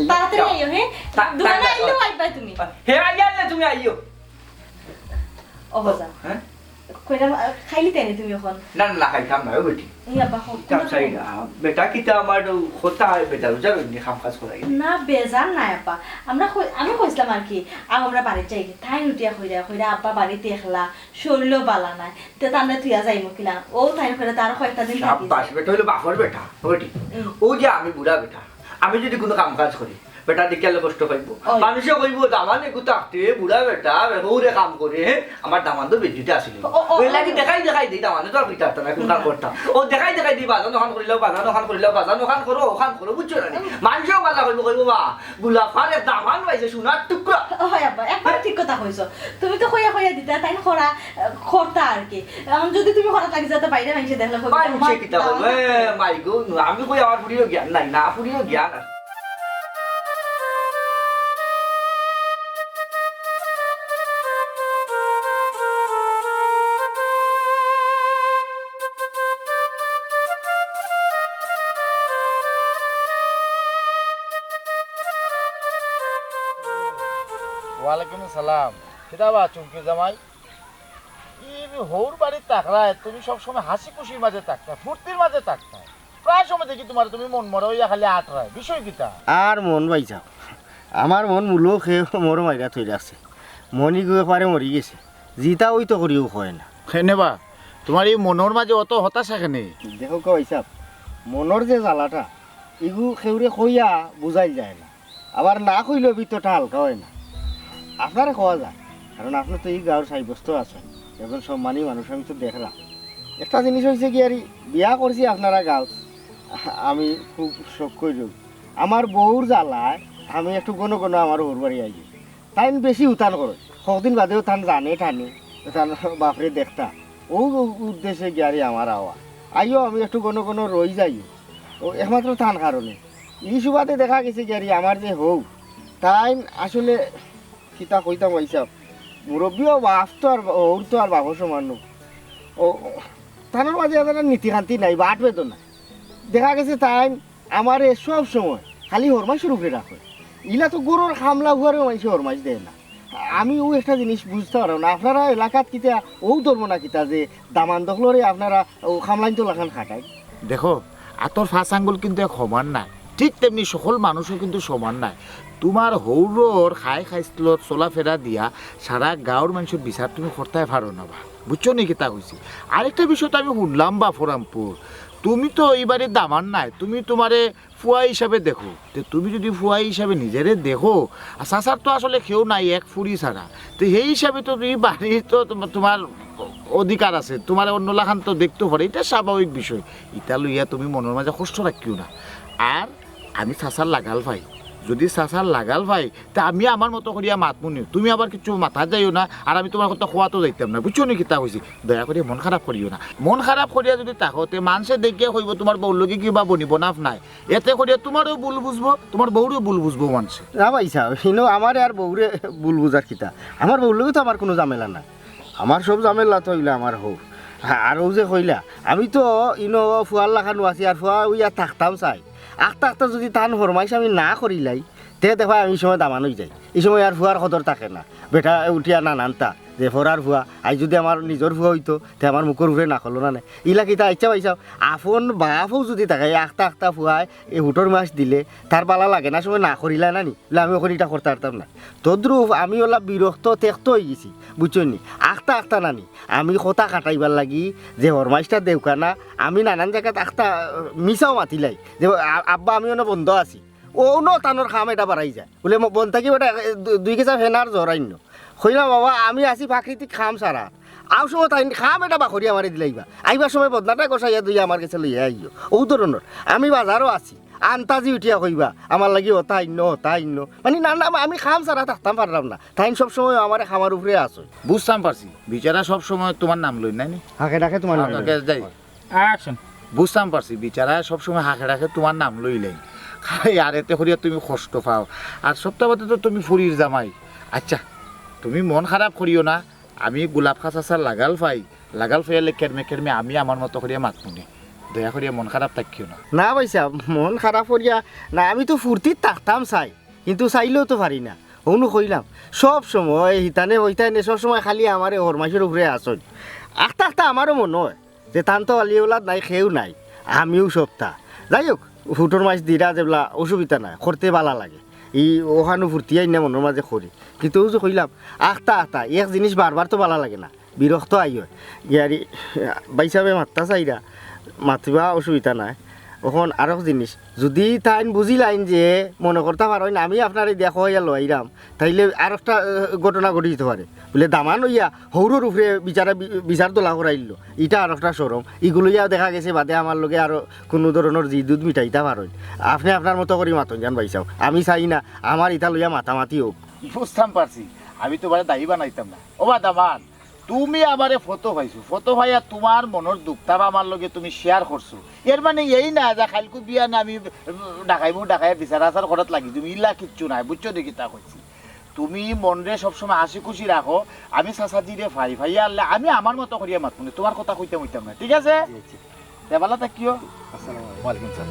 তাড়াতাড়ি আইও হ্যাঁ দোকানে আইলেও আইবা তুমি
হে আইয়া তুমি আইও
ও বাজা
হ্যাঁ
কইরা খাইলি তাই তুমি এখন
না না খাইতাম না বেটি
এই আব্বা
খাইতাম চাই না বেটা কিতা আমার কথা বেটা রোজা রইনি কাম কাজ করাই
না বেজার নাই আব্বা আমি কইছিলাম আর কি আমরা বাড়িতে যাই ঠাই উঠিয়া কইরা আব্বা বাড়িতে একলা শরীর বালা নাই তে তান্ডা তুইয়া যাইব কিলা ও ঠাই করে তার কয়েকটা দিন থাকি
বাস বেটা হইলো বাপর বেটা বেটি ও যে আমি বুড়া বেটা আমি যদি কোনো কাম কাজ করি বেটা দেখিয়ালে কষ্ট পাইব মানুষে কইব দামান একটু থাকতে বুড়া বেটা ওরে কাম করে আমার দামান তো বেজিতে আসিল ওই লাগি দেখাই দিই দামানে তো আর কইতে পারতাম না কোন কাম করতাম ও দেখাই দিই বাজান ওখান করিলেও বাজান ওখান করো ওখান করো বুঝছো না মানুষেও বাজা কইব বা গুলাফারে দামান পাইছে সোনার টুকরা
হয় আব্বা একবার ঠিক কথা কইছো তুমি তো কইয়া দিতা তাই না খরতা আর কি এখন যদি তুমি খরতা লাগি যাতে বাইরে মাইছে দেখলে কইবা
মানুষে কিতা কইবে মাইগো আমি কই আমার পুরিও জ্ঞান নাই না পুরিও জ্ঞান আছে
ওয়ালাইকুম সালাম কিতাবা চুমকি জামাই হৌর বাড়ির তাকরায় তুমি সবসময় হাসি খুশির মাঝে থাকতা ফুর্তির মাঝে থাকতা প্রায় সময় দেখি তোমার তুমি মন মরা হইয়া খালি আটরায় বিষয় কিতা আর মন বাইছা আমার মন মূলো খেয়ে মোর মাইরা থই রাখছে মনি গিয়ে পারে মরি গেছে জিতা ওই তো করিও হয় না
নেবা তোমার এই মনের মাঝে অত হতাশা কেনে
দেখো কইসাব মনের যে জ্বালাটা ইগু খেউরে কইয়া বুঝাই যায় না আবার না কইলেও ভিতরটা হালকা হয় না আপনারা খাওয়া যায় কারণ আপনার তো এই গাঁর সাব্যস্ত আছেন এখন সম্মানী মানুষ আমি তো দেখলাম একটা জিনিস হয়েছে কি আর বিয়া করছি আপনারা গাঁও আমি খুব শোক করি আমার বউর জ্বালায় আমি একটু কোনো আমার ওর বাড়ি আই তাই বেশি উঠান করে কদিন বাদেও তান জানে টানে তান বাপরে দেখতা ও উদ্দেশ্যে গিয়ারি আমার আওয়া আইও আমি একটু কোনো রই যাই ও একমাত্র তান কারণে এই সুবাদে দেখা গেছে গিয়ারি আমার যে হোক তাই আসলে কিতা কইতাম হিসাব মুরব্বীও বাপ তো আর ওর তো আর বাবর সমান ও তানোর মাঝে একটা নীতিকান্তি নাই বাট বেতন নাই দেখা গেছে তাই আমার সব সময় খালি হরমাইশ রূপে রাখে ইলা তো গরুর খামলা হুয়ারেও মানুষ হরমাইশ দেয় না আমি ও একটা জিনিস বুঝতে পারো না আপনারা এলাকাত কিতা ও ধরবো না কিতা যে দামান দখলরে আপনারা ও খামলাইন তো লাখান খাটায়
দেখো আতর ফাঁস আঙ্গুল কিন্তু এক সমান নাই ঠিক তেমনি সকল মানুষও কিন্তু সমান নাই তোমার হৌরর খাইছিল চলাফেরা দিয়া সারা গাঁৱৰ মানুষের বিচার তুমি করতে পারো না বা বুঝছো নাকি তা কইছি আরেকটা বিষয় তো আমি শুনলাম বা ফরামপুর তুমি তো এইবারে দামান নাই তুমি তোমারে ফুয়া হিসাবে দেখো তো তুমি যদি ফুয়া হিসাবে নিজেরে দেখো আর চাচার তো আসলে কেউ নাই এক ফুরি ছাড়া তো সেই হিসাবে তো তুমি বাড়ির তো তোমার অধিকার আছে তোমার অন্য লাখান তো দেখতে পারে এটা স্বাভাবিক বিষয় এটা লইয়া তুমি মনের মাঝে কষ্ট রাখিও না আর আমি চাচার লাগাল ভাই যদি চাচার লাগাল ভাই তা আমি আমার মতো করিয়া মাত মুনি তুমি আবার কিছু মাথা যাইও না আর আমি তোমার কথা খোয়াতো যাইতাম না বুঝছো নাকি তা হয়েছি দয়া করিয়া মন খারাপ করিও না মন খারাপ করিয়া যদি তাকতে মানুষে দেখিয়া কইব তোমার বউর লগে কিবা বনিব না নাই এতে করিয়া তোমারও ভুল বুঝবো তোমার বউরও ভুল বুঝবো মানুষে
না পাইছা ইনো আমার আর বউরে ভুল বুঝার কিতা আমার বউর লগে তো আমার কোনো ঝামেলা না আমার সব ঝামেলা তো হইলা আমার হৌ আর ও যে কইলা আমি তো ইনো ফুয়ার লাখানো আছি আর ফুয়া উইয়া থাকতাম চাই আখতা যদি টান ফরমাইশ আমি না করিলাই তে দেখো আমি এই সময় দামান হয়ে যাই এই সময় আর ফুয়ার সদর থাকে না বেটা উঠিয়া নানানটা যে ফরার ফুয়া আই যদি আমার নিজের ফুয়া হইতো তে আমার মুখের উপরে না খলো না ইলা কিতা ইচ্ছা পাইছাও আপন বাপও যদি থাকে আখতা ফুয়ায় এই হুটর মাছ দিলে তার পালা লাগে না সময় না করিলা না নি আমি ওখানে এটা করতে পারতাম না তদ্রুপ আমি ওলা বিরক্ত তেক্ত হয়ে গেছি বুঝছো নি আখতা নানি আমি কথা কাটাইবার লাগি যে হরমাইশটা দেউকা না আমি নানান জায়গাত আখতা মিছাও মাতিলাই যে আব্বা আমি অনেক বন্ধ আছি ও ন টানোর খাম এটা বাড়াই যায় বলে বন থাকি ওটা 2 কেজি ফেনার জরাইন্য হইলা বাবা আমি আছি প্রাকৃতিক খাম সারা আও সময় তাই খাম এটা বাখরি আমার দিলাইবা আইবার সময় বদনাটা কষাইয়া দুই আমার কাছে লইয়া আইও ও ধরনের আমি বাজারও আছি আন্তাজি উঠিয়া কইবা আমার লাগি ওটা আইন্য মানে না আমি খাম সারা থাকতাম পারলাম না তাই সব সময় আমার খামার উপরে আসো
বুঝতাম পারছি বিচারা সব সময় তোমার নাম লই নাই
হাঁকে ডাকে তোমার
যাই বুঝতাম পারছি বিচারা সব সময় হাঁকে ডাকে তোমার নাম লইলেন আর এতে করিয়া তুমি কষ্ট পাও আর সপ্তাহতে তো তুমি ফুরির জামাই আচ্ছা তুমি মন খারাপ করিও না আমি গোলাপ খাঁচার লাগাল ফাইলে কেরমে আমি আমার মতো করিয়া মাত মুনি দয়া করিয়া মন খারাপ থাকিও না
না পয়সা মন খারাপ করিয়া না আমি তো ফুর্তির থাকতাম চাই কিন্তু চাইলেও তো পারি না অনু কইলাম সব সময় হিতানে হইতানে সব সময় খালি আমার হরমাইশের উপরে আসন আখতা কথা আমারও মনে হয় যে তান তো আলিওলাদ নাই খেয়েও নাই আমিও সপ্তাহ যাই হোক ফুটোর মাছ দিরা যেগুলা অসুবিধা নাই করতে ভালো লাগে এই ওখানো ফুর্তি আইন না মনের মাঝে করি কিন্তু যে কইলাম আখতা এক জিনিস বারবার তো ভালো লাগে না বিরক্ত আই হয় ইয়ারি বাইসাবে মাত্রা চাইরা মাতিবা অসুবিধা নাই ওখন আরো জিনিস যদি তাইন বুঝিলাইন যে মনে করতে পারেন আমি আপনার দেখো ইয়া লইরাম তাইলে আর একটা ঘটনা ঘটে যেতে পারে বলে দামান হইয়া হৌরর উপরে বিচার তোলা করাইল এটা আর একটা সরম এগুলো ইয়া দেখা গেছে বাদে আমার লগে আরো কোনো ধরনের জি দুধ মিঠাইতে পারেন আপনি আপনার মতো করে মাতন জান বাইসাও আমি চাই না আমার ইটা লইয়া মাতামাতি হোক
বুঝতাম পারছি আমি তোমার দায়ী বানাইতাম না ও বা দামান তুমি আমারে ফটো পাইছো ফটো পাইয়া তোমার মনের দুঃখটা আমার লগে তুমি শেয়ার করছো এর মানে এই না যে খালকু বিয়া না আমি ডাকাই বিচার আচার করাত লাগি তুমি ইলা কিচ্ছু নাই বুঝছো দেখি তা কইছি তুমি মনরে সবসময় হাসি খুশি রাখো আমি চাচাজিরে ভাইয়া আনলে আমি আমার মতো করিয়া মাতবো না তোমার কথা কইতাম না ঠিক আছে দেবালা থাকিও আসসালামু আলাইকুম স্যার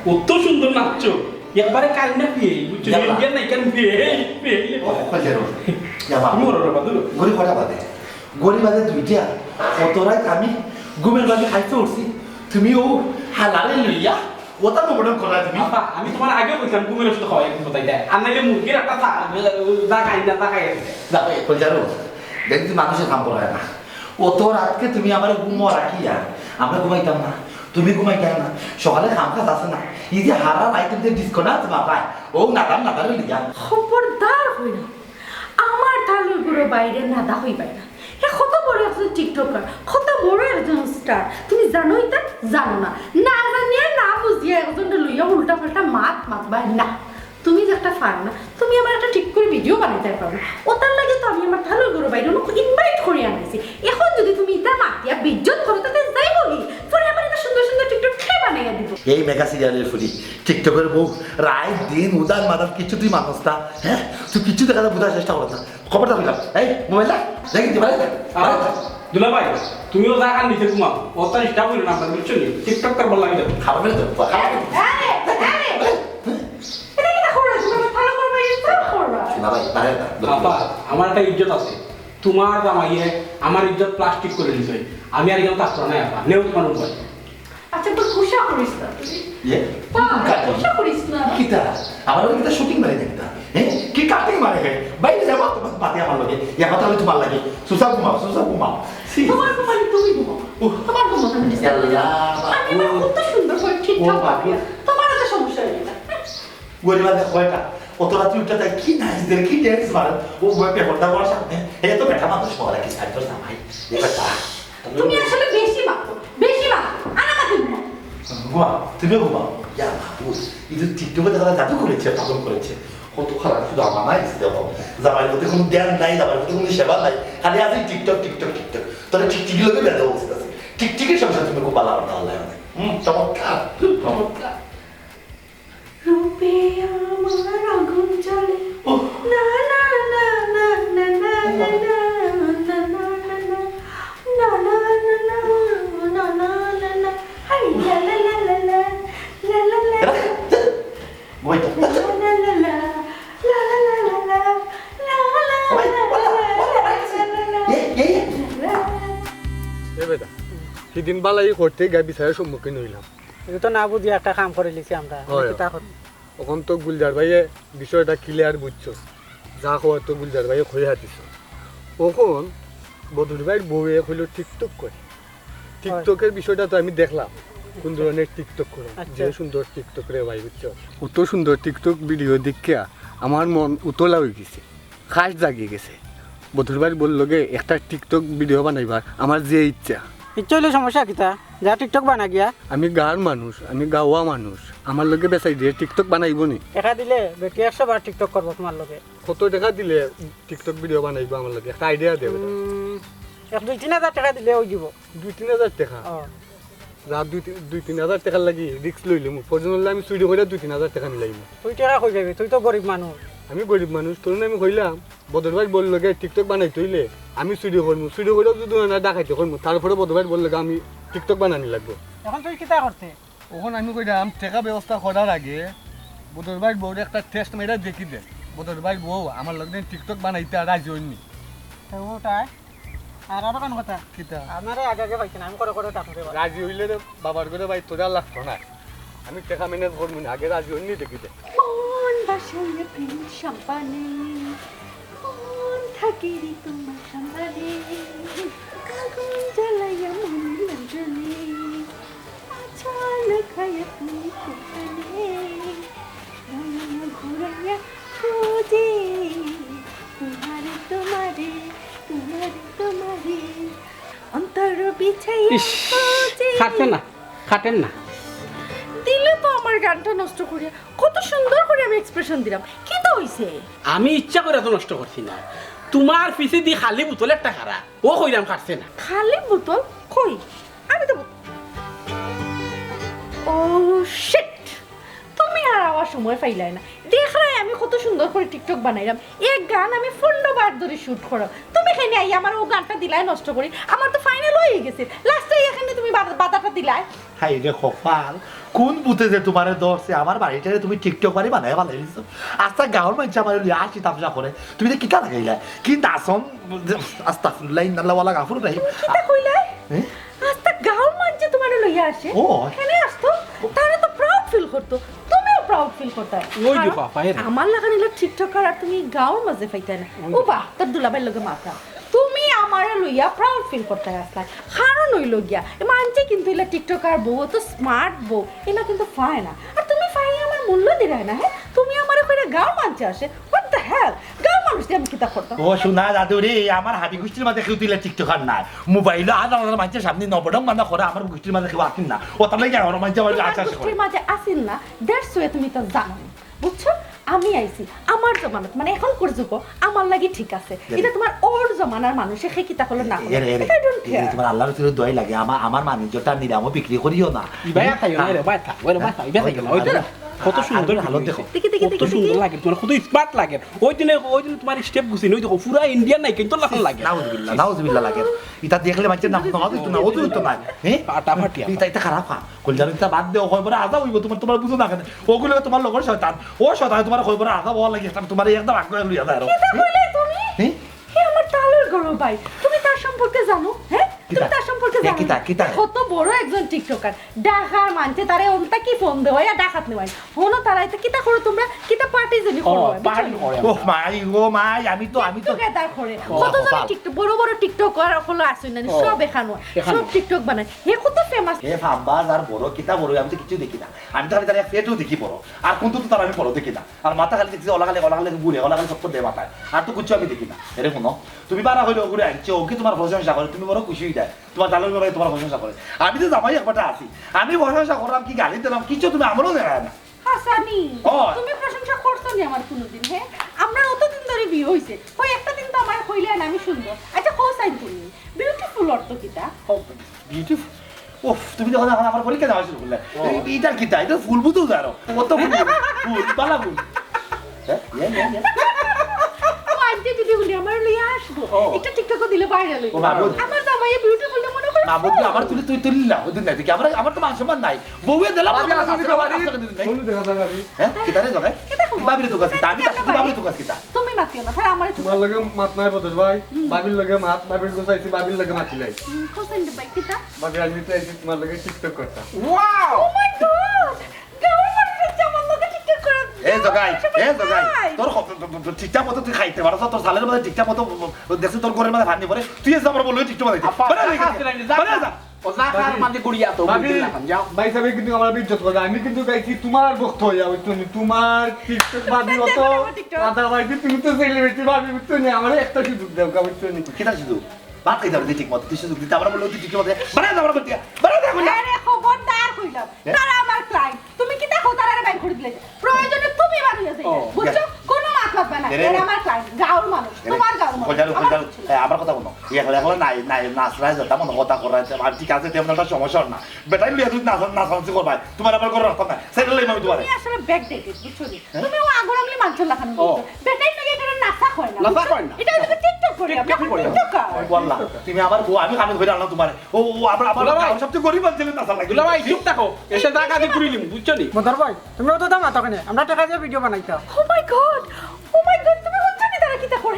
কত সুন্দর নাচছো একবারে কাল না পিয়ে বুঝছো ইন্ডিয়ান নাই কেন পিয়ে
গড়ি কটা বাদে গড়ি বাদে দুইটা অতরাই আমি ঘুমের বাদে খাইতে উঠছি তুমি ও হালারে লইয়া ওটা প্রবলেম করা তুমি
আমি তোমার আগে বলছিলাম ঘুমের ওষুধ খাওয়াই কোথায় দেয় আর নাইলে মুরগির একটা দাগাই
কইলারুন দেখছি মানুষের কাম করা না অত রাতকে তুমি আমার ঘুমো রাখিয়া আমরা ঘুমাইতাম না তুমি ঘুমাইতাম না সকালে খাম কাজ আছে না এই যে হারার আইটেম দিয়ে ডিসকাউন্ট বাবাই ও নাদার লিয়া
খবরদার হই না আমার তালুর গুলো বাইরে নাদা হই পায় না এটা কত বড় একজন টিকটকার কত বড় একজন স্টার তুমি জানোই তা জানো না না জানিয়ে না বুঝিয়ে একজন লইয়া উল্টা পাল্টা মাতবাই না তুমি যে একটা ফার না তুমি আমার একটা ঠিক করে ভিডিও বানাইতে পারো ওটার লাগে তো আমি আমার তালুর গুলো বাইরে ইনভাইট করে আনাইছি এখন যদি তুমি এটা মাতিয়া বিজ্জত করো তাতে যাই বলি পরে আমার এটা সুন্দর সুন্দর টিকটক খেয়ে বানাইয়া দিব
এই মেগা সিরিয়ালের ফুলি টিকটকের বউ রায় দিন উদান মাদান কিছু তুই মানুষ না হ্যাঁ তুই কিছু দেখাতে বোঝার চেষ্টা করো না খবরটা হইলাম এই মোবাইলটা দেখি দিবা
দুলা ভাই তুমিও যা খান নিচে ঘুমাও ওটা স্টাফ হইল না আপনার বুঝছো নি টিকটক তার বল লাগে
খাবার মেরে তো
আমার একটা ইজ্জত আছে তোমার জামাইয়ে আমার ইজ্জত প্লাস্টিক করে দিছে আমি আর এখানে থাকতো না আপা নেও তোমার উপর
আচ্ছা তো খুশা করিস না খুশা করিস না
কিতা আমার লগে কিতা শুটিং মারে দেখতা হ্যাঁ কি কাটিং মারে হে বাইরে যাবা তোমার পাতে আমার লগে ইয়া কথা হলে তোমার লাগে সুসা ঘুমাও তোমার
ঘুমালি তুমি ঘুমাও তোমার ঘুমাও আমি কত সুন্দর করে ঠিকঠাক পাবি তোমার তো সমস্যা নেই না
গরিবা দেখো এটা কত রাত্রি উঠে তাই কি নাচদের কি ড্যান্স মারে ও পেপারটা বড় সামনে এই তো বেটা মানুষ মরা কি সাইড করছ ভাই এটা
তুমি আসলে বেশি মাতো আনা ঘুমাও
ঘুমা তুমি ঘুমাও ইয়া বাবুস ಇದು টিকটকে দেখা জাদু করেছে পাগল করেছে কত খারাপ শুধু আমার নাই দেখো জামাই মধ্যে কোনো জ্ঞান নাই জামাই মধ্যে কোনো সেবা নাই খালি আছে টিকটক তাহলে টিকটিকি লোকে বেড়ে অবস্থা আছে টিকটিকের সংসার তুমি খুব ভালো কথা আল্লাহ চমৎকার
রূপে আমার আগুন জ্বলে না না না না না না না না না না না না না না না না হাই লা লা লা লা লা লা লা লা
wait
la la la la la la la la la
বেটা সেদিন বালাই করতে গাই বিচারের সম্মুখীন হইলাম
এটা তো না বুঝি একটা কাম করে লিছি আমরা
এখন তো গুলজার ভাইয়ে বিষয়টা ক্লিয়ার বুঝছো যা খবর তো গুলজার ভাই খয়ে হাতিস ওখন বদর ভাইয়ের বউয়ে হইলো টিকটক করে টিকটকের বিষয়টা তো আমি দেখলাম কোন ধরনের টিকটক করে যে সুন্দর টিকটক রে ভাই বুঝছো অত সুন্দর টিকটক ভিডিও দেখিয়া আমার মন উতলা হয়ে গেছে খাস জাগিয়ে গেছে বদর ভাই বললো গে একটা টিকটক ভিডিও বানাইবার আমার যে ইচ্ছা
ইচ্ছা হইলে সমস্যা কিতা যা টিকটক বানা গিয়া
আমি গাঁর মানুষ আমি গাওয়া মানুষ আমার লগে বেচাই দিয়ে টিকটক বানাইব নি
টাকা দিলে বেটি 100 বার টিকটক করবো তোমার লগে
কত টাকা দিলে টিকটক ভিডিও বানাইব আমার লগে একটা আইডিয়া দেবে
1-2-3 হাজার টাকা দিলে ওই দিব
2-3 হাজার টাকা রাত 2-3 হাজার টাকা লাগি রিক্স লইলাম প্রয়োজন হলে আমি চুরি করে 2-3 হাজার টাকা মিলাইম
তুই টাকা কই যাবি তুই তো গরিব মানুষ
আমি গরিব মানুষ তোর আমি কইলাম বদর ভাই বললো গে টিকটক বানাই তৈলে আমি চুরি করবো চুরি করেও যদি না ডাকাইতে করবো তারপরে বদর ভাই বললো আমি টিকটক বানানি লাগবো
এখন তুই কিতা করতে
ওখানে আমি কইলাম টাকা ব্যবস্থা করার আগে বদর ভাই বউর একটা টেস্ট মেয়েরা দেখি দে বদর ভাই বউ আমার লগে টিকটক বানাইতে রাজি হইনি
ওটাই আর আর কোন কথা
কিতা
আমারে আগে আগে পাইছেন আমি করে করে টাকা দেব
রাজি হইলে রে বাবার ঘরে ভাই তোরা লাগতো না আমি টাকা ম্যানেজ করবো না আগে রাজি হইনি দেখি দে
মন বাসায় প্রেম সম্পানে মন থাকে রে তোমার সম্পানে আগুন জ্বালাইয়া মন লঞ্জনে আচানক খায়া তুমি কোথানে মন ঘুরাইয়া খোঁজে তোমারে তোমারে তোমারে তোমারে অন্তর বিছাই খোঁজে
খাটেন না
দিলে তো আমার গানটা নষ্ট করিয়া কত সুন্দর করে আমি এক্সপ্রেশন দিলাম কি তো হইছে
আমি ইচ্ছা করে তো নষ্ট করছি না তোমার পিছে দি খালি বোতল একটা খারা ও কইরাম কাটছে না
খালি বোতল কই আমি তো ও শিট তুমি আর আমার সময় পাইলাই না দেখলাই আমি কত সুন্দর করে টিকটক বানাইলাম এক গান আমি 15 বার ধরে শুট করো তুমি এখানে আই আমার ও গানটা দিলাই নষ্ট করি আমার তো ফাইনাল হয়ে গেছে লাস্টে এখানে তুমি বাধাটা দিলাই
হাই রে খোপাল কোন বুতে যে তোমারে ধরছে আমার বাড়িটারে তুমি টিকটক বাড়ি বানাই বানাই দিছো আস্তা গাঁর মানুষ আমার আসি তামসা করে তুমি যে কিতা লাগাইলা কিন্তু আসম আস্তাগফিরুল্লাহ ইন্নাল্লাহ ওয়ালা গাফুর রাহিম
কিতা কইলাই আস্তা গাঁর মানুষ তোমারে লইয়া আসে
ও
এখানে আসতো তারা তো প্রাউড ফিল করতো তুমিও প্রাউড ফিল করতে
ওই দেখো পায়ের
আমার লাগানিলা টিকটকার আর তুমি গাঁর মাঝে পাইতে না ও বাহ তোর দুলাভাইয়ের লগে মাথা তুমি আমারে লইয়া প্রাউড ফিল করতে আসলা কারণ হইল গিয়া মানছে কিন্তু এলা টিকটকার বউ তো স্মার্ট বউ এলা কিন্তু পায় না আর তুমি পাই আমার মূল্য দিলে না হ্যাঁ তুমি আমারে কইরা গাঁর মানছে আসে হোয়াট দ্য হেল গাঁর মানুষ দিয়ে আমি কিতা করতাম
ও শোনা দাদুরি আমার হাবি গোষ্ঠীর মাঝে কেউ দিলে টিকটকার নাই মোবাইল আর আমার মানুষের সামনে নবডং বান্ধা করে আমার গোষ্ঠীর মাঝে কেউ আসেন না ও তাহলে আমার মানুষ আমার আশা করে
গোষ্ঠীর মাঝে আসেন না দ্যাটস ওয়ে তুমি তো জানো না, বুঝছো আমি আইছি আমার জমানত মানে এখন করজুকো আমার লাগি ঠিক আছে এটা তোমার ওর জমানার মানুষে খে কিতা হলো না হলো I don't care.
তোমার আল্লাহর চির দোয়াই লাগে আমার মানুষটা নিরামও বিক্রি করিও না
ইবায়া তাই না রে বাতা ওরে বাতা ইবায়া তাই না ওই দেখো কত সুন্দর ভালো দেখো কত সুন্দর লাগে তোমার কত স্মার্ট লাগে ওই দিনে তোমার স্টেপ গুছি নই দেখো পুরা ইন্ডিয়ান নাই কিন্তু লাগান লাগে
নাউজুবিল্লাহ লাগে এটা দেখলে মানুষের নাম না ও তো না হ্যাঁ
পাটা ফাটিয়া
এটা খারাপ কলজার এটা বাদ দেও কই বড় আদা হইব তোমার বুঝো না কেন ওগুলো তোমার লগর শয়তান ও শয়তান তোমার কই বড় আদা বল লাগে তোমার একদম আগ করে লইয়া দাও
কিতা কইলে তুমি হে আমার তালের গরু ভাই তুমি তার সম্পর্কে জানো হ্যাঁ তুমি তার সম্পর্কে জানো
কিতা
কত বড় একজন টিকটকার ডাকার মানতে তারে ওনটা কি ফোন দেওয়া ইয়া ডাকাত নেওয়াই হনো তারা এটা কিতা করো তোমরা কিতা পার্টি জনি করো
পার্টি করে
ও মাই আমি তো
টুগেদার করে কতজন টিকটক বড় বড় টিকটকার হলো আসেন না সব এখানো সব টিকটক বানায় হে কত ফেমাস
হে ফাম্বাজ আর বড় কিতা বড় আমি তো কিছু দেখি না আমি তো খালি তার ফেটও দেখি বড় আর কোন তো তার আমি বড় দেখি না আর মাথা খালি দেখছি ওলাগালে ঘুরে ওলাগালে সব দে মাথায় আর তো কিছু আমি দেখি না এরে শুনো তুমি বারা হইলো ঘুরে আনছো ওকে তোমার প্রশংসা করে তুমি বড় খুশি হয়ে যায় তোমার দালাল ভাই তোমার প্রশংসা করে আমি তো জামাই একবারটা আছি আমি প্রশংসা করলাম কি গালি দিলাম কিছু তুমি আমারও দেখায় না
হাসানি তুমি প্রশংসা করছো নি আমার কোনদিন হ্যাঁ আমরা অতদিন ধরে বিয়ে হইছে ওই একটা দিন তো আমার কইলে না আমি সুন্দর আচ্ছা কোসাইন তুমি বিউটিফুল অর্থ কিটা
বিউটিফুল ওফ তুমি যখন এখন আমার পরীক্ষা দেওয়া শুরু করলে এইটার কিতা এটা ফুল বুঝো জানো কত ফুল পালা ফুল হ্যাঁ
আজকে যদি বলি আমার লইয়া আসবো এটা টিকটক দিলে বাইরে লই আমার জামাই বিউটিফুল মনে করে
না বলবি আমার তুই তুলি না ওদিন নাই দেখি আমার তো মান সম্মান নাই বউয়ে দিলাম
বলু দেখা যাবে
হ্যাঁ কিতা রে জগাই বাবির তো কাছে আমি তো বাবির তো কাছে কিতা
তুমি মাতিও না তাহলে আমারে
তোমার লগে মাত নাই বদল ভাই বাবির লগে মাত বাবির গোছ আইছি বাবির লগে মাতি লাই
কোসাইন দে ভাই কিটা
বাবি আমি তো আইছি তোমার লগে টিকটক করতা
ওয়াও
ও মাই গড গাওয়ার মানুষ জামার লগে টিকটক করে
এ জগাই তোর ঠিকঠাক মতো তুই খাইতে পারছ তোর সালের মধ্যে ঠিকঠাক মতো দেখছি তোর ঘরের মধ্যে ভান্ডি পরে তুই এসে আমার বললো ঠিকঠাক বানাইতে
ভাই সাহেব কিন্তু আমার ইজ্জত করে আমি কিন্তু গাইছি তোমার বক্ত হয়ে যাবে তুমি তোমার টিকটক ভাবি অত আদা ভাইছি তুমি তো সেলিব্রিটি ভাবি বুঝছো না আমার একটা সুযোগ দাও কা বুঝছো না
কেটা শুধু ভাত খাইতে হবে ঠিক মতো তুই সুযোগ দিতে আমরা বললো তুই ঠিকঠাক মতো বানাই দাও আমরা করতে বানাই দাও
আরে খবরদার কইলাম তারা আমার ক্লায়েন্ট তুমি কি দেখো তারা বাইক করে দিলে প্রয়োজনে তুমি বানিয়ে যাও বুঝছো কোনো মাতলাব না এরা আমার ক্লায়েন্ট গাওর মানুষ তোমার গাওর মানুষ
আমার কথা বলো এখন এখন নাই নাই নাচ রাজ তেমন কথা করাই আর ঠিক আছে তেমন একটা সমস্যা না বেটাই লিয়ে তুই নাচ নাচান্সি করবাই তোমার আবার করে রাখতাম না সেটা লই আমি তোমার
তুমি আসলে ব্যাক ডেটেড বুঝছো তুমি ও আগর আমলি মানছ লাখানো বেটাই নাকি এটা নাচা হয় না
নাচা হয় না
এটা তুমি টিকটক করি টিকটক
বললা তুমি আবার আমি কামে ধরে আনলাম তোমার ও আবার সবচেয়ে গরিব ছেলে নাচা লাগলো
দুলা ভাই চুপ থাকো এসে টাকা দিয়ে পুরি লিম বুঝছো নি
বদর ভাই তুমি তো দাম আতো কেনে আমরা টাকা দিয়ে ভিডিও বানাইতাম
ও মাই গড তুমি হচ্ছে না তারা কিটা করে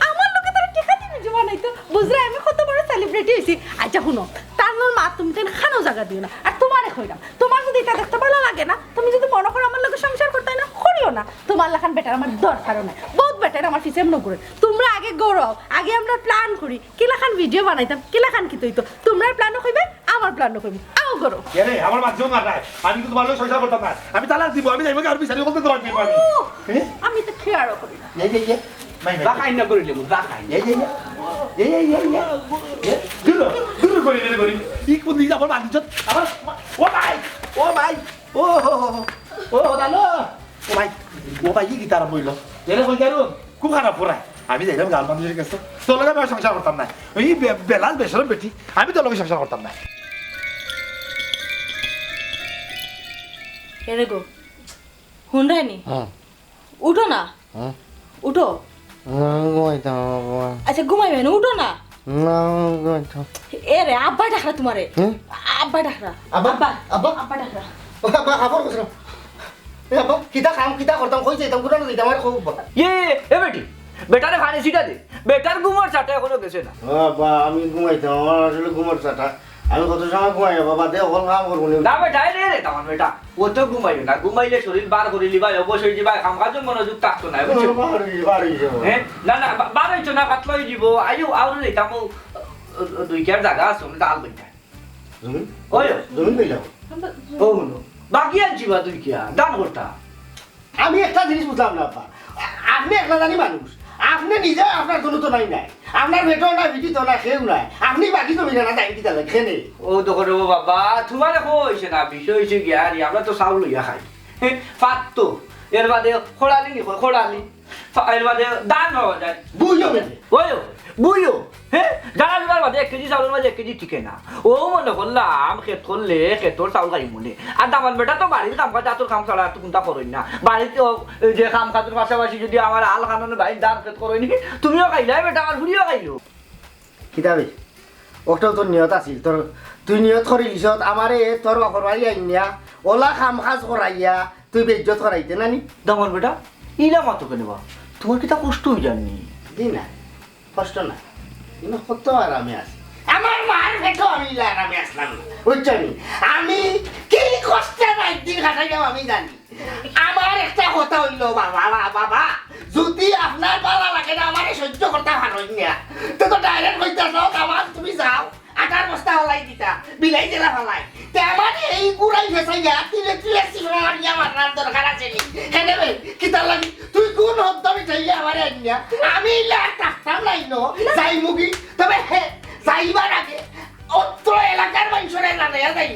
আমার লোকে তারা টাকা দিয়ে ভিডিও বানাইতো বুঝলে আমি কত বড় সেলিব্রিটি হইছি আচ্ছা শুনো তার মা তুমি তেন খানো জায়গা দিও না আর তোমারে কইলাম তোমার যদি এটা দেখতে ভালো লাগে না তুমি যদি মনে করো আমার লোকে সংসার করতে না করিও না তোমার লাখান বেটার আমার দরকারও নাই বহুত বেটার আমার ফিসে এমন করে তোমরা আগে গৌরব আগে আমরা প্ল্যান করি কি লাখান ভিডিও বানাইতাম কি লাখান কি তৈতো তোমরা প্ল্যানও কইবে আমার প্ল্যানও কইবে আও করো
আরে আমার বাচ্চাও না নাই আমি কিন্তু ভালো সংসার করতাম না আমি তালাক দিব আমি যাইব আর বিচারি বলতে তোমার কি পারি
আমি তো খেয়ারও করি না
এই মাই মাই
রাখাই না করিলে রাখাই
দূর করি ই কোন দিন আমার বান্ধব আমার ও ভাই ও দালো ও ভাই কি গিটার বইল এলে কইয়ারুন খুব খারাপ পড়ায় আমি যাইলাম গাল মানুষের কাছে তোর লগে আমি সংসার করতাম না ওই বেলাল বেসরম বেটি আমি তোর লগে সংসার করতাম না
এরে গো হুন রাইনি উঠো না উঠো আচ্ছা ঘুমাইবে না উঠো না এরে আব্বা ডাকরা তোমারে আব্বা ডাকরা আব্বা আব্বা ডাকরা
আব্বা খাবার কইছো আব্বা কিটা কাম কিটা করতাম কই যাইতাম গুড়া যাইতাম আর খুব
এ বেটি বেটারে খানে সিটা দে বেটার ঘুমার চাটা এখনো গেছে না
বাবা আমি ঘুমাইতাম আমার আসলে ঘুমার চাটা আমি কত সময় ঘুমাই বাবা দে অকল কাম করবো
না বেটা রে তামান বেটা ও তো ঘুমাইবে না ঘুমাইলে শরীর বার করে লিবাই অবশ্যই যাবা কাম কাজ মনোযোগ থাকতো না বুঝছো হ্যাঁ না না বার হইছো না কাটলই দিব আইও আউরে লইতাম দুই চার জায়গা আছে আমি তাল বইতা ওই
জমি কইলাম
ও বাকি আনছি বা তুই কিয়া দান করতা
আমি একটা জিনিস বুঝলাম না বাবা আপনি একলা জানি মানুষ আপনি নিজে আপনার কোনো তো নাই আপনার বেটো নাই বিটি তো না কেউ নাই আপনি বাকি তো মিলে না টাইম দিতে লাগে খেনে
ও দেখো রে বাবা তোমার হইছে না বিষয় হইছে গিয়া আমরা তো চাউল লইয়া খাই পাত তো এর বাদে খোড়ালি নি খোড়ালি এর বাদে দান হওয়া যায়
বুঝো
বুঝো হ্যাঁ জানা জোনার বাদে 1 কেজি চাউলের মাঝে 1 কেজি ঠিক না ও মনে করলাম খেত করলে খেতর চাউল খাই মনে আর দামান বেটা তো বাড়ির কাম কাজ তোর কাম ছাড়া তো কোনটা করই না বাড়িতে যে কাম কাজের পাশাপাশি যদি আমার আল খানানো বাইর দান খেত করই নি তুমিও খাইলাই বেটা আমার ফুরিও খাইলো
কিতাবে ওটাও তোর নিয়ত আছিল তোর তুই নিয়ত করি লিছত আমারে তোর অকরবাই আইনিয়া ওলা কাম কাজ করাইয়া তুই বেজ্জত করাইতে নানি
দামান বেটা ইলা মাতো কেন বা তোমার কিটা কষ্ট হই জানি
দি না কষ্ট না কিন্তু কত আরামে আছি আমার মার ভেটো আমি আরামে আসলাম না বুঝছনি আমি কি কষ্টে একদিন কাটাইলাম আমি জানি আমার একটা কথা হইল বাবা যদি আপনার পালা লাগে না আমারে সহ্য করতে পারই না তো ডাইরেক্ট কইতা যাও আমার তুমি যাও 8 বস্তা হলাই দিতা বিলাই দিলা হলাই তে আমার এই গুড়াই ফেসাইয়া তিলে সিমারিয়া মারার দরকার আছে নি হেনে বে কিতা লাগি তুই কোন হদ্দমি চাইয়া আমারে আনিয়া আমি লা টাকতাম লাইনো যাই মুগি তবে যাইবার আগে অত্র এলাকার মানুষরে জানাইয়া যাই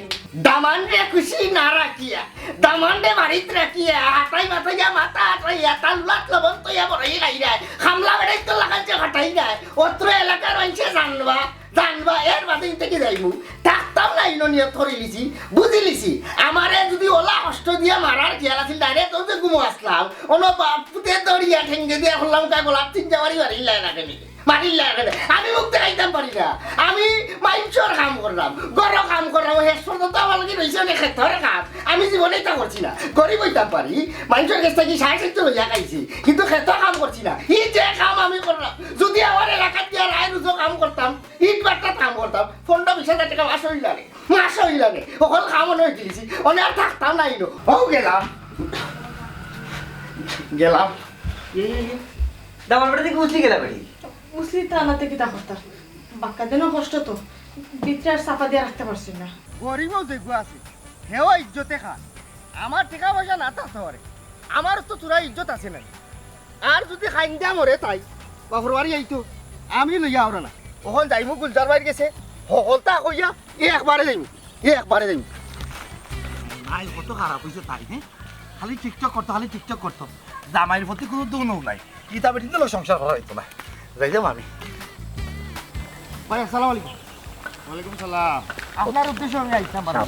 দামান্ডে খুশি না রাখিয়া দামান্ডে বাড়িতে রাখিয়া হাতাই মাথাইয়া মাথা হাতাইয়া তালুলাত লবণ তৈয়া বড়াই গাইরা খামলা বেড়াই তো লাগাচ্ছে হাঁটাই যায় অত্র এলাকার মানুষে জানবা এর বাদে থেকে যাইমু থাকতাম না ইনো নিয়ত করে লিছি বুঝি লিছি আমারে যদি ওলা কষ্ট দিয়া মারার খেয়াল আছিল ডাইরেক্ট তো ঘুমো আসলাম অনো বাপুতে দড়িয়া ঠেঙ্গে দিয়া হলাম কা গোলাপ তিন যাওয়ারি বাড়িলাই না কেন মারিলাই না আমি মুখ দেখাইতাম পারি না আমি মাইনসর কাম করলাম গড় কাম করলাম হেসর তো আমার লাগে রয়েছে অনেক ক্ষেত্রে কাম আমি জীবনে তা করছি না গরিব হইতাম পারি মাইনসর কাছ থেকে 60 লইয়া খাইছি কিন্তু ক্ষেত্র কাম করছি না ই যে কাম আমি করলাম যদি আমার এলাকার দিয়া রায় রুজো কাম করতাম ইট বাট্টা কাম করতাম 15-20 টাকা মাস হইল না ওখান খামন হয়ে গেছি অনেক আর থাকতাম না ইনো ও গেলাম
দামার বেটা থেকে উঠলি গেলা বেটি
বুঝলি তা না থেকে তা কথা বাক্কা দিনও কষ্ট তো ভিতরে আর চাপা দিয়ে রাখতে পারছি না
গরিবও দেখবো আছে হেও ইজ্জতে খান আমার টাকা পয়সা না থাকতে পারে আমার তো তোরা ইজ্জত আছে না আর যদি খাইন দিয়া মরে তাই বাপর বাড়ি আইতো আমি লইয়া আওরা না ওখান যাইমু গুলজার বাড়ি গেছে সকলতা কইয়া একবারে যাইমু
নাই কত খারাপ হয়েছে তাই হ্যাঁ খালি টিকটক করতো জামাইয়ের প্রতি কোনো দুঃখ নাই ইটা বেটি তো সংসার করা হইতো না যাই যাম আমি
ভাই আসসালামু আলাইকুম ওয়ালাইকুম সালাম আপনার উদ্দেশ্যে আমি আইতাম ভালো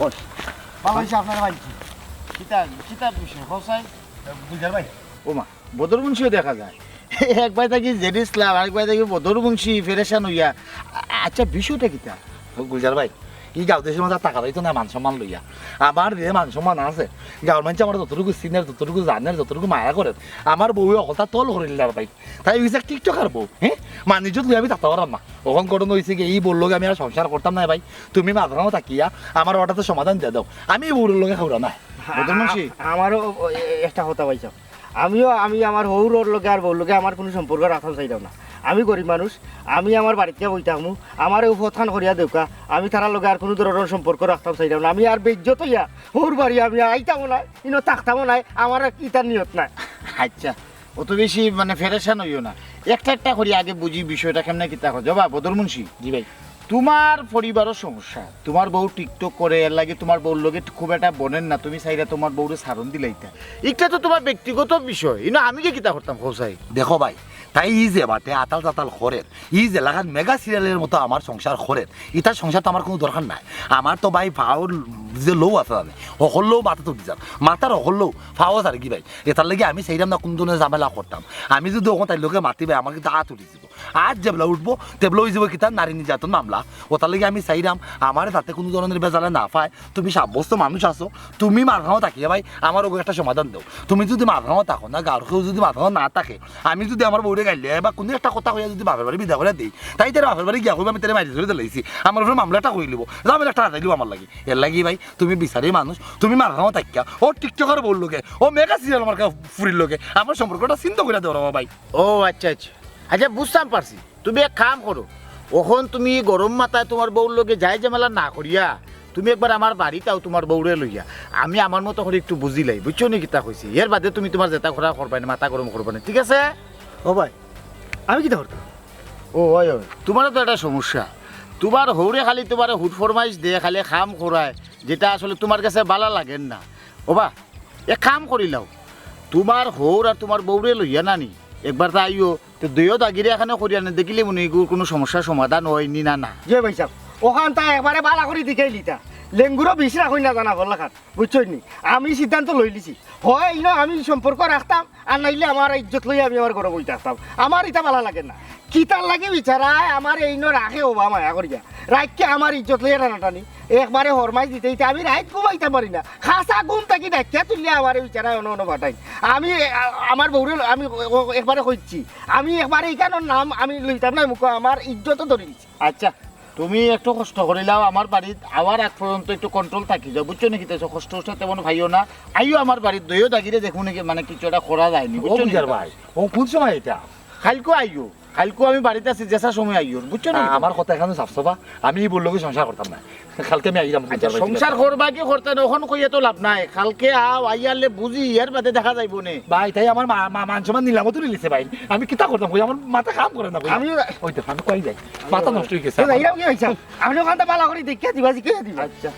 হয়েছে আপনার ভাই কিতাব বিষয় হোসাই
বুঝার ভাই
ওমা বদর মুন্সিও দেখা যায় একবার থাকি জেড ইসলাম আরেকবার থাকি বদর মুন্সি ফেরেশান হইয়া আচ্ছা বিষয়টা কিতা
গুলজার ভাই এই গাঁও দেশের মধ্যে টাকা দিত না মান সম্মান লইয়া আমার যে মান সম্মান আছে গাঁর মানুষ আমার যতটুকু সিনিয়র যতটুকু জানের যতটুকু মায়া করেন আমার বউ অকলতা তল করিল আর ভাই তাই হয়েছে টিকটকার বউ হ্যাঁ মানুষত লই আমি থাকতে পারলাম না ওখান ঘটনা হয়েছে কি এই বললো আমি আর সংসার করতাম না ভাই তুমি মাঝখানেও থাকিয়া আমার ওটাতে সমাধান দিয়ে দাও আমি এই বউর লগে খাওয়া না
বদর মুন্সি আমারও একটা কথা পাইছ আমি আমার হৌরর লগে আর বউর লগে আমার কোনো সম্পর্ক রাখতে চাইতাম না আমি গরিব মানুষ আমি আমার বাড়িতে বই থাকবো আমার উপস্থান করিয়া দেউকা আমি তার লগে আর কোনো ধরনের সম্পর্ক রাখতাম চাইতাম না আমি আর বেজ্জত হইয়া হৌর বাড়ি আমি আইতামও নাই ইনো থাকতামও নাই আমার ইটার নিয়ত নাই
আচ্ছা অত বেশি মানে ফেরেশান হইও না একটা করি আগে বুঝি বিষয়টা কেমনে কিতা হয় জবা বদর মুন্সি
জি ভাই
তোমার পরিবারও সমস্যা তোমার বউ টিকটক করে এর লাগে তোমার বউর লগে খুব একটা বনেন না তুমি চাইলে তোমার বউরে সারণ দিলাইতা এটা তো তোমার ব্যক্তিগত বিষয় ইনো আমি কি কিতা করতাম হোসাই
দেখো ভাই তাই ই যে বাটে আতাল তাতাল খরের ই যে লাগান মেগা সিরিয়ালের মতো আমার সংসার খরের ইটার সংসার তো আমার কোনো দরকার নাই আমার তো ভাই ফাওর যে লো আছে জানে সকলেও মাথা তুলি যান মাথার সকলেও ফাও আছে আর কি ভাই এটার লাগে আমি সেইরাম না কোন ধরনের ঝামেলা করতাম আমি যদি ওখান তাই লোকে মাতিবে আমাকে দা তুলি দিব আজ যেবেলা উঠবো তেবেলা হয়ে যাবো কিতা নারী নির্যাতন মামলা ওটার লাগে আমি চাইরাম আমার তাতে কোনো ধরনের বেজালে না পায় তুমি সাব্যস্ত মানুষ আছো তুমি মাথাও থাকিয়ে ভাই আমার ওকে একটা সমাধান দাও তুমি যদি মাথাও থাকো না গাঁর কেউ যদি মাথাও না থাকে আমি যদি আমার বউরে গাইলে বা কোনো একটা কথা হইয়া যদি বাপের বাড়ি বিদা করে দিই তাই তার বাপের বাড়ি গিয়া করবো আমি তার মারি ধরে দিলাইছি আমার উপরে মামলাটা হয়ে লিব ঝামেলা একটা হাতাইলিব আমার লাগে এর লাগি ভাই তুমি বিচারি মানুষ তুমি মাথাও থাকিয়া ও টিকটকার বল লোকে ও মেগা সিরিয়াল আমার ফুরির লোকে আমার সম্পর্কটা চিন্তা করে দেওয়া ভাই
ও আচ্ছা আচ্ছা আচ্ছা বুঝতাম পারছি তুমি এক কাম করো ওখন তুমি গরম মাথায় তোমার বউর লগে যাই ঝামেলা না করিয়া তুমি একবার আমার বাড়িটাও তোমার বউরে লইয়া আমি আমার মতো করে একটু বুঝিলাই বুঝছো নি কিতা কইছি এর বাদে তুমি তোমার জেতা খরা করবা না মাথা গরম করবা না ঠিক আছে
ও ভাই আমি কিতা করতাম
ও ওই তোমারও তো একটা সমস্যা তোমার হৌরে খালি তোমার হুট ফরমাইশ দিয়ে খালি খাম করায় যেটা আসলে তোমার কাছে ভালো লাগেন না ও বা এক কাম করিলাও তোমার হৌর আর তোমার বউরে লইয়া নানি একবার তা আইও তো দুইও দাগিরে এখানে করিয়া না দেখিলে মনে হয় কোনো সমস্যার সমাধান হয়নি না না
যে ভাই সাহেব ওখান তা একবারে বালা করে দিকেই লিতা লেঙ্গুরও বেশি রাখুন না জানা বললা খান বুঝছই নি আমি সিদ্ধান্ত লই লিছি হয় ইনো আমি সম্পর্ক রাখতাম আর নাইলে আমার ইজ্জত লই আমি আমার ঘরে বই থাকতাম আমার এটা ভালো লাগে না কিতার লাগে বিচারায় আমার এইনো রাখে ওবা মায়া করিয়া রাইতকে আমার ইজ্জত লইয়া টানাটানি একবারে হরমাইশ দিতে দিতে আমি রাইত ঘুমাইতে পারি না খাসা ঘুম থাকি ডাকিয়া তুললে আমার বিচারায় অন্য ভাটাই আমি আমার বউরে আমি একবারে কইছি আমি একবারে এইখানোর নাম আমি লইতাম না মুখ আমার ইজ্জতও ধরে দিচ্ছি
আচ্ছা তুমি একটু কষ্ট করিলাও আমার বাড়ির আবার আগ পর্যন্ত একটু কন্ট্রোল থাকি যাও বুঝছো নাকি তো কষ্ট তেমন ভাইও না আইও আমার বাড়ির দইও দাগিরে দেখুন নাকি মানে কিছু একটা করা যায়নি বুঝছো
ভাই ও কোন সময় এটা
কালকে আইও কালকে আমি বাড়িতে আছি যেসা সময় আইও বুঝছো না
আমার কথা এখানে সাফসফা আমি বললো কি সংসার করতাম না কালকে আমি আইলাম
সংসার করবা কি করতে না ওখানে কইয়া তো লাভ নাই কালকে আও আইয়ালে বুঝি এর বাদে দেখা যাইব নে
ভাই তাই আমার মান সম্মান নিলামও তো নিলিছে ভাই আমি কিতা করতাম কই আমার মাথা কাম করে না
আমি
ওই তো আমি কই যাই মাথা নষ্ট হয়ে গেছে
এইরাম কি হইছে আমি ওখানটা বালা করে দেখিয়া দিবা জি কে দিবা
আচ্ছা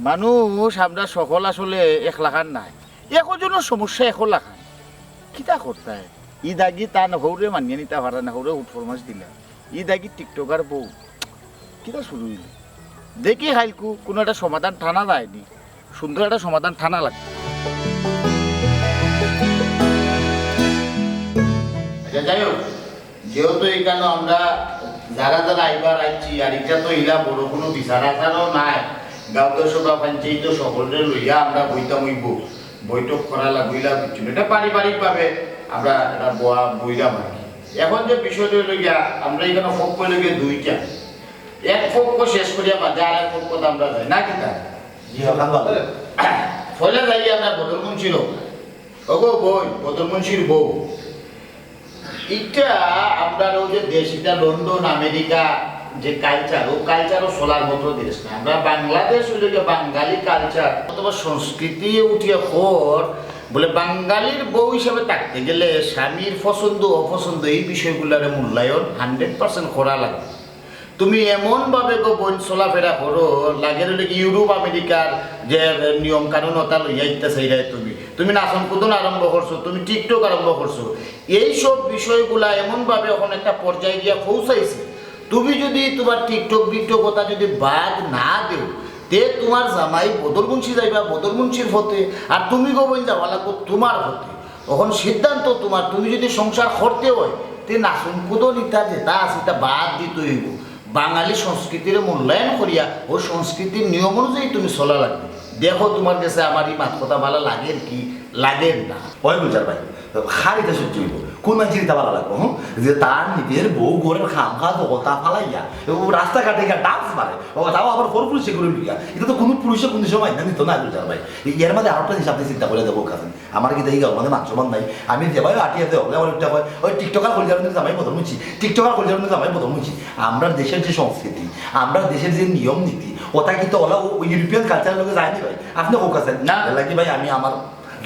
মানুষ আমরা সকল আসলে এক লাখান নাই একজনের সমস্যা এক লাখান কিতা করতে ই দাগি তা হৌরে মানিয়ে নিতে পারে না হৌরে উঠ ফরমাস দিলা ই দাগি টিকটকার বউ কিতা শুরু হইল দেখি হাইলকু কোনো একটা সমাধান টানা যায়নি সুন্দর একটা সমাধান টানা লাগবে আচ্ছা যাই হোক যেহেতু এখানে আমরা যারা যারা আইবার আইছি আর এটা তো ইলা বড় কোনো বিচার আচারও নাই গাঁও সভা পঞ্চায়েত সকলের লইয়া আমরা বইতাম হইব বৈঠক করা লাগইলা কিছু এটা পারিবারিকভাবে আমরা এটা বইলাম আর কি এখন যে বিষয়টা লইয়া আমরা এখানে পক্ষ লইয়া দুইটা এক পক্ষ শেষ করিয়া বাদে আর এক পক্ষ আমরা যাই না কিনা
জি ওখান ভালো
ফলে যাই আমরা বদর মুন্সির ওগো বই বদরমুন্সির বউ এটা আমরা ওই যে দেশ এটা লন্ডন আমেরিকা যে কালচার ও কালচারও চলার মতো দেশ না আমরা বাংলাদেশ হইলে যে বাঙালি কালচার অথবা সংস্কৃতি উঠিয়ে পর বলে বাঙালির বউ হিসাবে থাকতে গেলে স্বামীর পছন্দ অপছন্দ এই বিষয়গুলোর মূল্যায়ন 100% করা লাগে তুমি এমনভাবে গো বোন চলাফেরা করো লাগে রইলে ইউরোপ আমেরিকার যে নিয়ম কানুন ওটা লইয়া ইত্যাসে তুমি নাচন কুদন আরম্ভ করছো তুমি টিকটক আরম্ভ করছো এইসব বিষয়গুলা এমনভাবে এখন একটা পর্যায়ে গিয়া পৌঁছাইছে তুমি যদি তোমার টিকটক বিকটক কথা যদি বাদ না দেও তে তোমার জামাই বদরমুন্সি যাইবা বদরমুন্সির হতে আর তুমি গো বোন যাওয়া লাগবো তোমার হতে এখন সিদ্ধান্ত তোমার তুমি যদি সংসার করতে হয় তে নাচন কুদন ইত্যাদি যেটা আছে তা বাদ দিতে হইব বাঙালি সংস্কৃতির মূল্যায়ন করিয়া ও সংস্কৃতির নিয়ম অনুযায়ী তুমি চলা লাগবে দেখো তোমার কাছে আমার এই মাত কথা ভালো লাগে কি লাগে না
ওই বুঝার ভাই খারিটা সহ্য হইব কোন মানুষের এটা ভালো লাগবো যে তার নিজের বউ ঘরের খাম খা কথা ফালাইয়া রাস্তাঘাটে গিয়ে ডান্স মারে তাও আবার ফোর পুরুষে করে লইয়া এটা তো কোনো পুরুষে কোনো সময় না নিত না বুঝার ভাই এর মধ্যে আরেকটা জিনিস আপনি চিন্তা করে দেবো কাছেন আমার কি দেখি আমাদের মাংসমান নাই আমি যেভাবে আটিয়াতে হলে আমার একটা হয় ওই টিকটকার কলজার জামাই প্রথম মুছি টিকটকার কলজার জামাই প্রথম মুছি আমরা দেশের যে সংস্কৃতি আমরা দেশের যে নিয়ম নীতি ওটা কিন্তু ওলা ওই ইউরোপিয়ান কালচারের লোকে যায়নি ভাই আপনি ও কাছেন না লাগি ভাই আমি আমার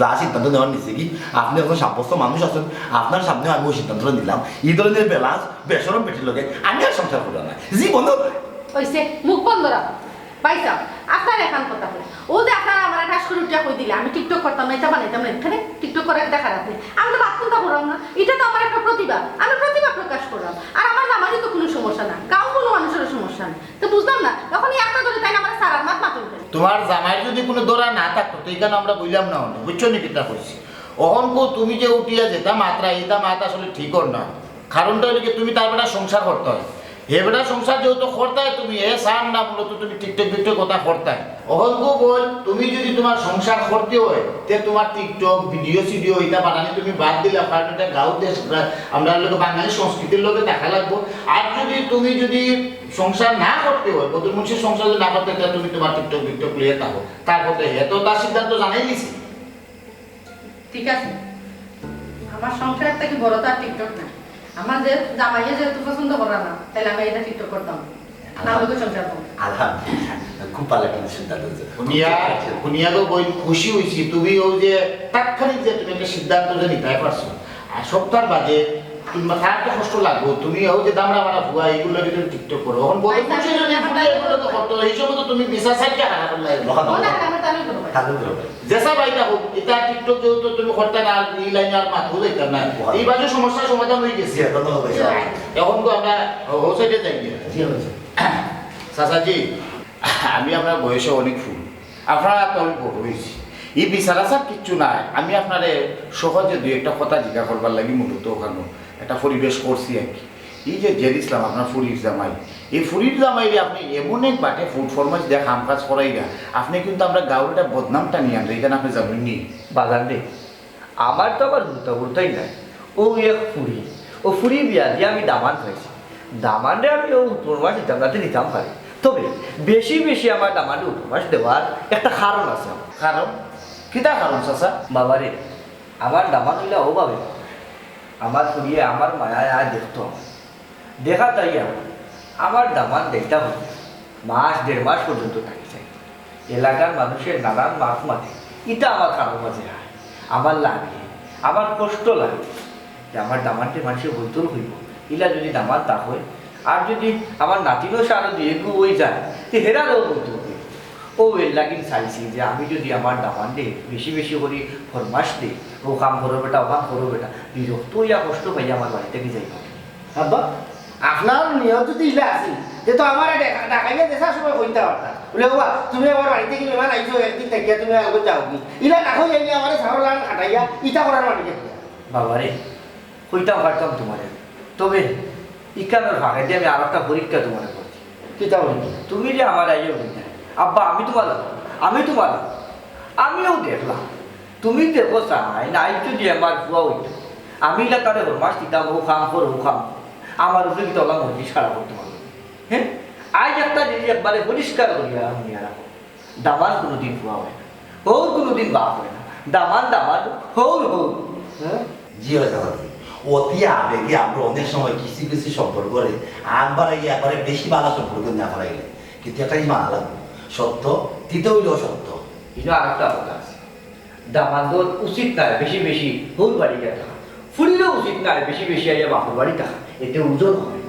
যা সিদ্ধান্ত নেওয়ার নিচ্ছে কি আপনি এখন সাব্যস্ত মানুষ আছেন আপনার সামনে আমি ওই সিদ্ধান্তটা নিলাম এই ধরনের বেলাস বেসরম পেটির লোকে আমি আর সংসার করলাম না জীবন
হইছে মুখ বন্ধ রাখো পাইছা আপনার এখন কথা বলে ও যে আপনারা আমার ঠাস করে উঠিয়া কই দিলে আমি টিকটক করতাম না এটা বানাইতাম না এখানে টিকটক করার একটা খারাপ নেই আমি তো বাথরুমটা করলাম না এটা তো আমার একটা প্রতিভা আমি প্রতিভা প্রকাশ করলাম আর আমার আমারই তো কোনো সমস্যা না কাউ কোনো মানুষের সমস্যা নেই তো বুঝলাম না তখনই একটা ধরে তাই আমার সারার মাত মাতুল ফেলে
তোমার জামাই যদি কোনো দৌড়া না থাকতো তো এখানে আমরা বললাম না অনেক বুঝছো নি কিতা করছি অহংক তুমি যে উঠিয়া যেটা মাত্রা এটা মাত আসলে ঠিক না কারণটা হলো কি তুমি তার বেটা সংসার করতে হয় হেবেটা সংসার যেহেতু করতে তুমি এ সার না মূলত তুমি টিকটক বিকটক কথা করতে অহংক বল তুমি যদি তোমার সংসার করতে হয় তে তোমার টিকটক ভিডিও সিডিও এটা বানানি তুমি বাদ দিলে কারণ এটা গাঁও দেশ আমরা লোক বাঙালি সংস্কৃতির লোকে দেখা লাগবো আর যদি তুমি যদি সংসার না করতে হয় বদরমুন্সির সংসার যদি না করতে তাহলে তুমি তোমার টিকটক বিকটক লিয়ে থাকো তারপরে এত তার সিদ্ধান্ত জানাই নিছি
ঠিক আছে আমার সংসারটা কি বড় তার টিকটক না আমার যে জামাইয়ে যেহেতু পছন্দ করা না তাহলে আমি এটা টিকটক করতাম তাহলে তো সংসার করবো
আলহামদুলিল্লাহ খুব ভালো একটা সিদ্ধান্ত হয়েছে
শুনিয়া তো বই খুশি হয়েছি তুমি ওই যে তাৎক্ষণিক যে তুমি একটা সিদ্ধান্ত যে নিতে পারছো আর সপ্তাহ বাদে তোমার খারাপটা কষ্ট লাগবো তুমি ওই যে দামড়া মারা ভুয়া এইগুলো যদি টিকটক করো এখন বই খুশি যদি ভুলে এগুলো তো করতো এই সময় তো তুমি বিশা সাইডটা খারাপ করলে যেসা বাইটা হোক এটা টিকটক যেহেতু তুমি করতে না এই লাইনে আর মাথা যাইতাম না এই বাজে সমস্যার সমাধান হয়ে গেছে এখন তো আমরা ও সাইডে যাই চাচাজি আমি আপনার বয়সে অনেক ফুল আপনারা তো আমি বড় হয়েছি এই বিচারা স্যার কিচ্ছু নাই আমি আপনারে সহজে দুই একটা কথা জিজ্ঞাসা করবার লাগি মূলত ওখানে একটা পরিবেশ করছি আর কি এই যে জের ইসলাম আপনার ফুরির জামাই এই ফুরির জামাইরে আপনি এমন এক বাটে ফুড ফরমাইশ দেয়া কাম কাজ করাই না আপনি কিন্তু আমরা গাঁওর একটা বদনামটা নিয়ে আনলে এখানে আপনি যাবেন নি
বাগান রে আমার তো আবার ঘুরতেই নাই ও এক ফুরি ও ফুরি বিয়া দিয়ে আমি দামান হয়েছি দামানরে আমি ও উপরমাস দিতাম রাতে নিতাম পারি তবে বেশি বেশি আমার দামানরে উপরমাস দেওয়ার একটা কারণ আছে
কারণ কিতা কারণ চাচা
বাবারে আমার দামান হইলে ও ভাবে আমার ফুরিয়ে আমার মায়া দেখতো দেখা তাই আমার দামান দেখতে হবে মাস দেড় মাস পর্যন্ত থাকি চাই এলাকার মানুষের নানান মাছ মাঠে এটা আমার কারো মাঝে হয় আমার লাগে আমার কষ্ট লাগে যে আমার দামানটি মানুষের বৈতল হইব ইলা যদি দামান তা হয় আর যদি আমার নাতিনও সারও দিয়ে ওই যায় তো হেরারও বৈতল হইব ও এর লাগিন চাইছি যে আমি যদি আমার দামান দে বেশি বেশি করি ফরমাস দে ও কাম করো বেটা ও কাম করো বেটা বিরক্ত ইয়া কষ্ট পাই আমার বাড়ি থেকে যাইব
আব্বা আপনার নিয়ত যদি ইলা আছিল যে তো আমার ঢাকাইয়া দেশা সময় কইতে পারতাম বলে বাবা তুমি আমার বাড়িতে কি মেহমান আইছো একদিন থাকিয়া তুমি আগে যাও কি ইলা নাখো যাইনি আমার সারলান খাটাইয়া ইটা করার মানে কি
বাবারে কইতাম পারতাম তোমারে তবে ইকানোর ভাগে দিয়ে আমি আর একটা পরীক্ষা তোমারে করছি
কিতা বলি
তুমি যে আমার আইয়ে বলতে আব্বা আমি তোমার আমিও দেখলাম তুমি দেখো চাই নাই যদি আমার বুয়া হইতো আমি এলাকারে মাস দিতাম ও খাম করো ও খাম আমার উপরে কিন্তু ওলা মর্জি সারা করতে পারবো হ্যাঁ আজ একটা জিনিস একবারে পরিষ্কার করিয়া নিয়ে রাখো দামান কোনোদিন বুয়া হয় না ওর কোনোদিন বাপ হয় না দামান দামান হৌল হৌল।
জি হয় চাচাজি, অতি আবেগে আমরা অনেক সময় কিছু কিছু সম্পর্কে একবার একবারে বেশি ভালো সম্পর্ক না পারাইলে, কিন্তু এটাই মানা লাগবে, সত্য তিতে হইলেও সত্য।
কিন্তু আর একটা কথা আছে, দামান্দর উচিত নয় বেশি বেশি হৌল বাড়ি গিয়ে থাকা, ফুলিরও উচিত নয় বেশি বেশি আইয়া বাপুর বাড়ি থাকা, এতে ওজন হয়।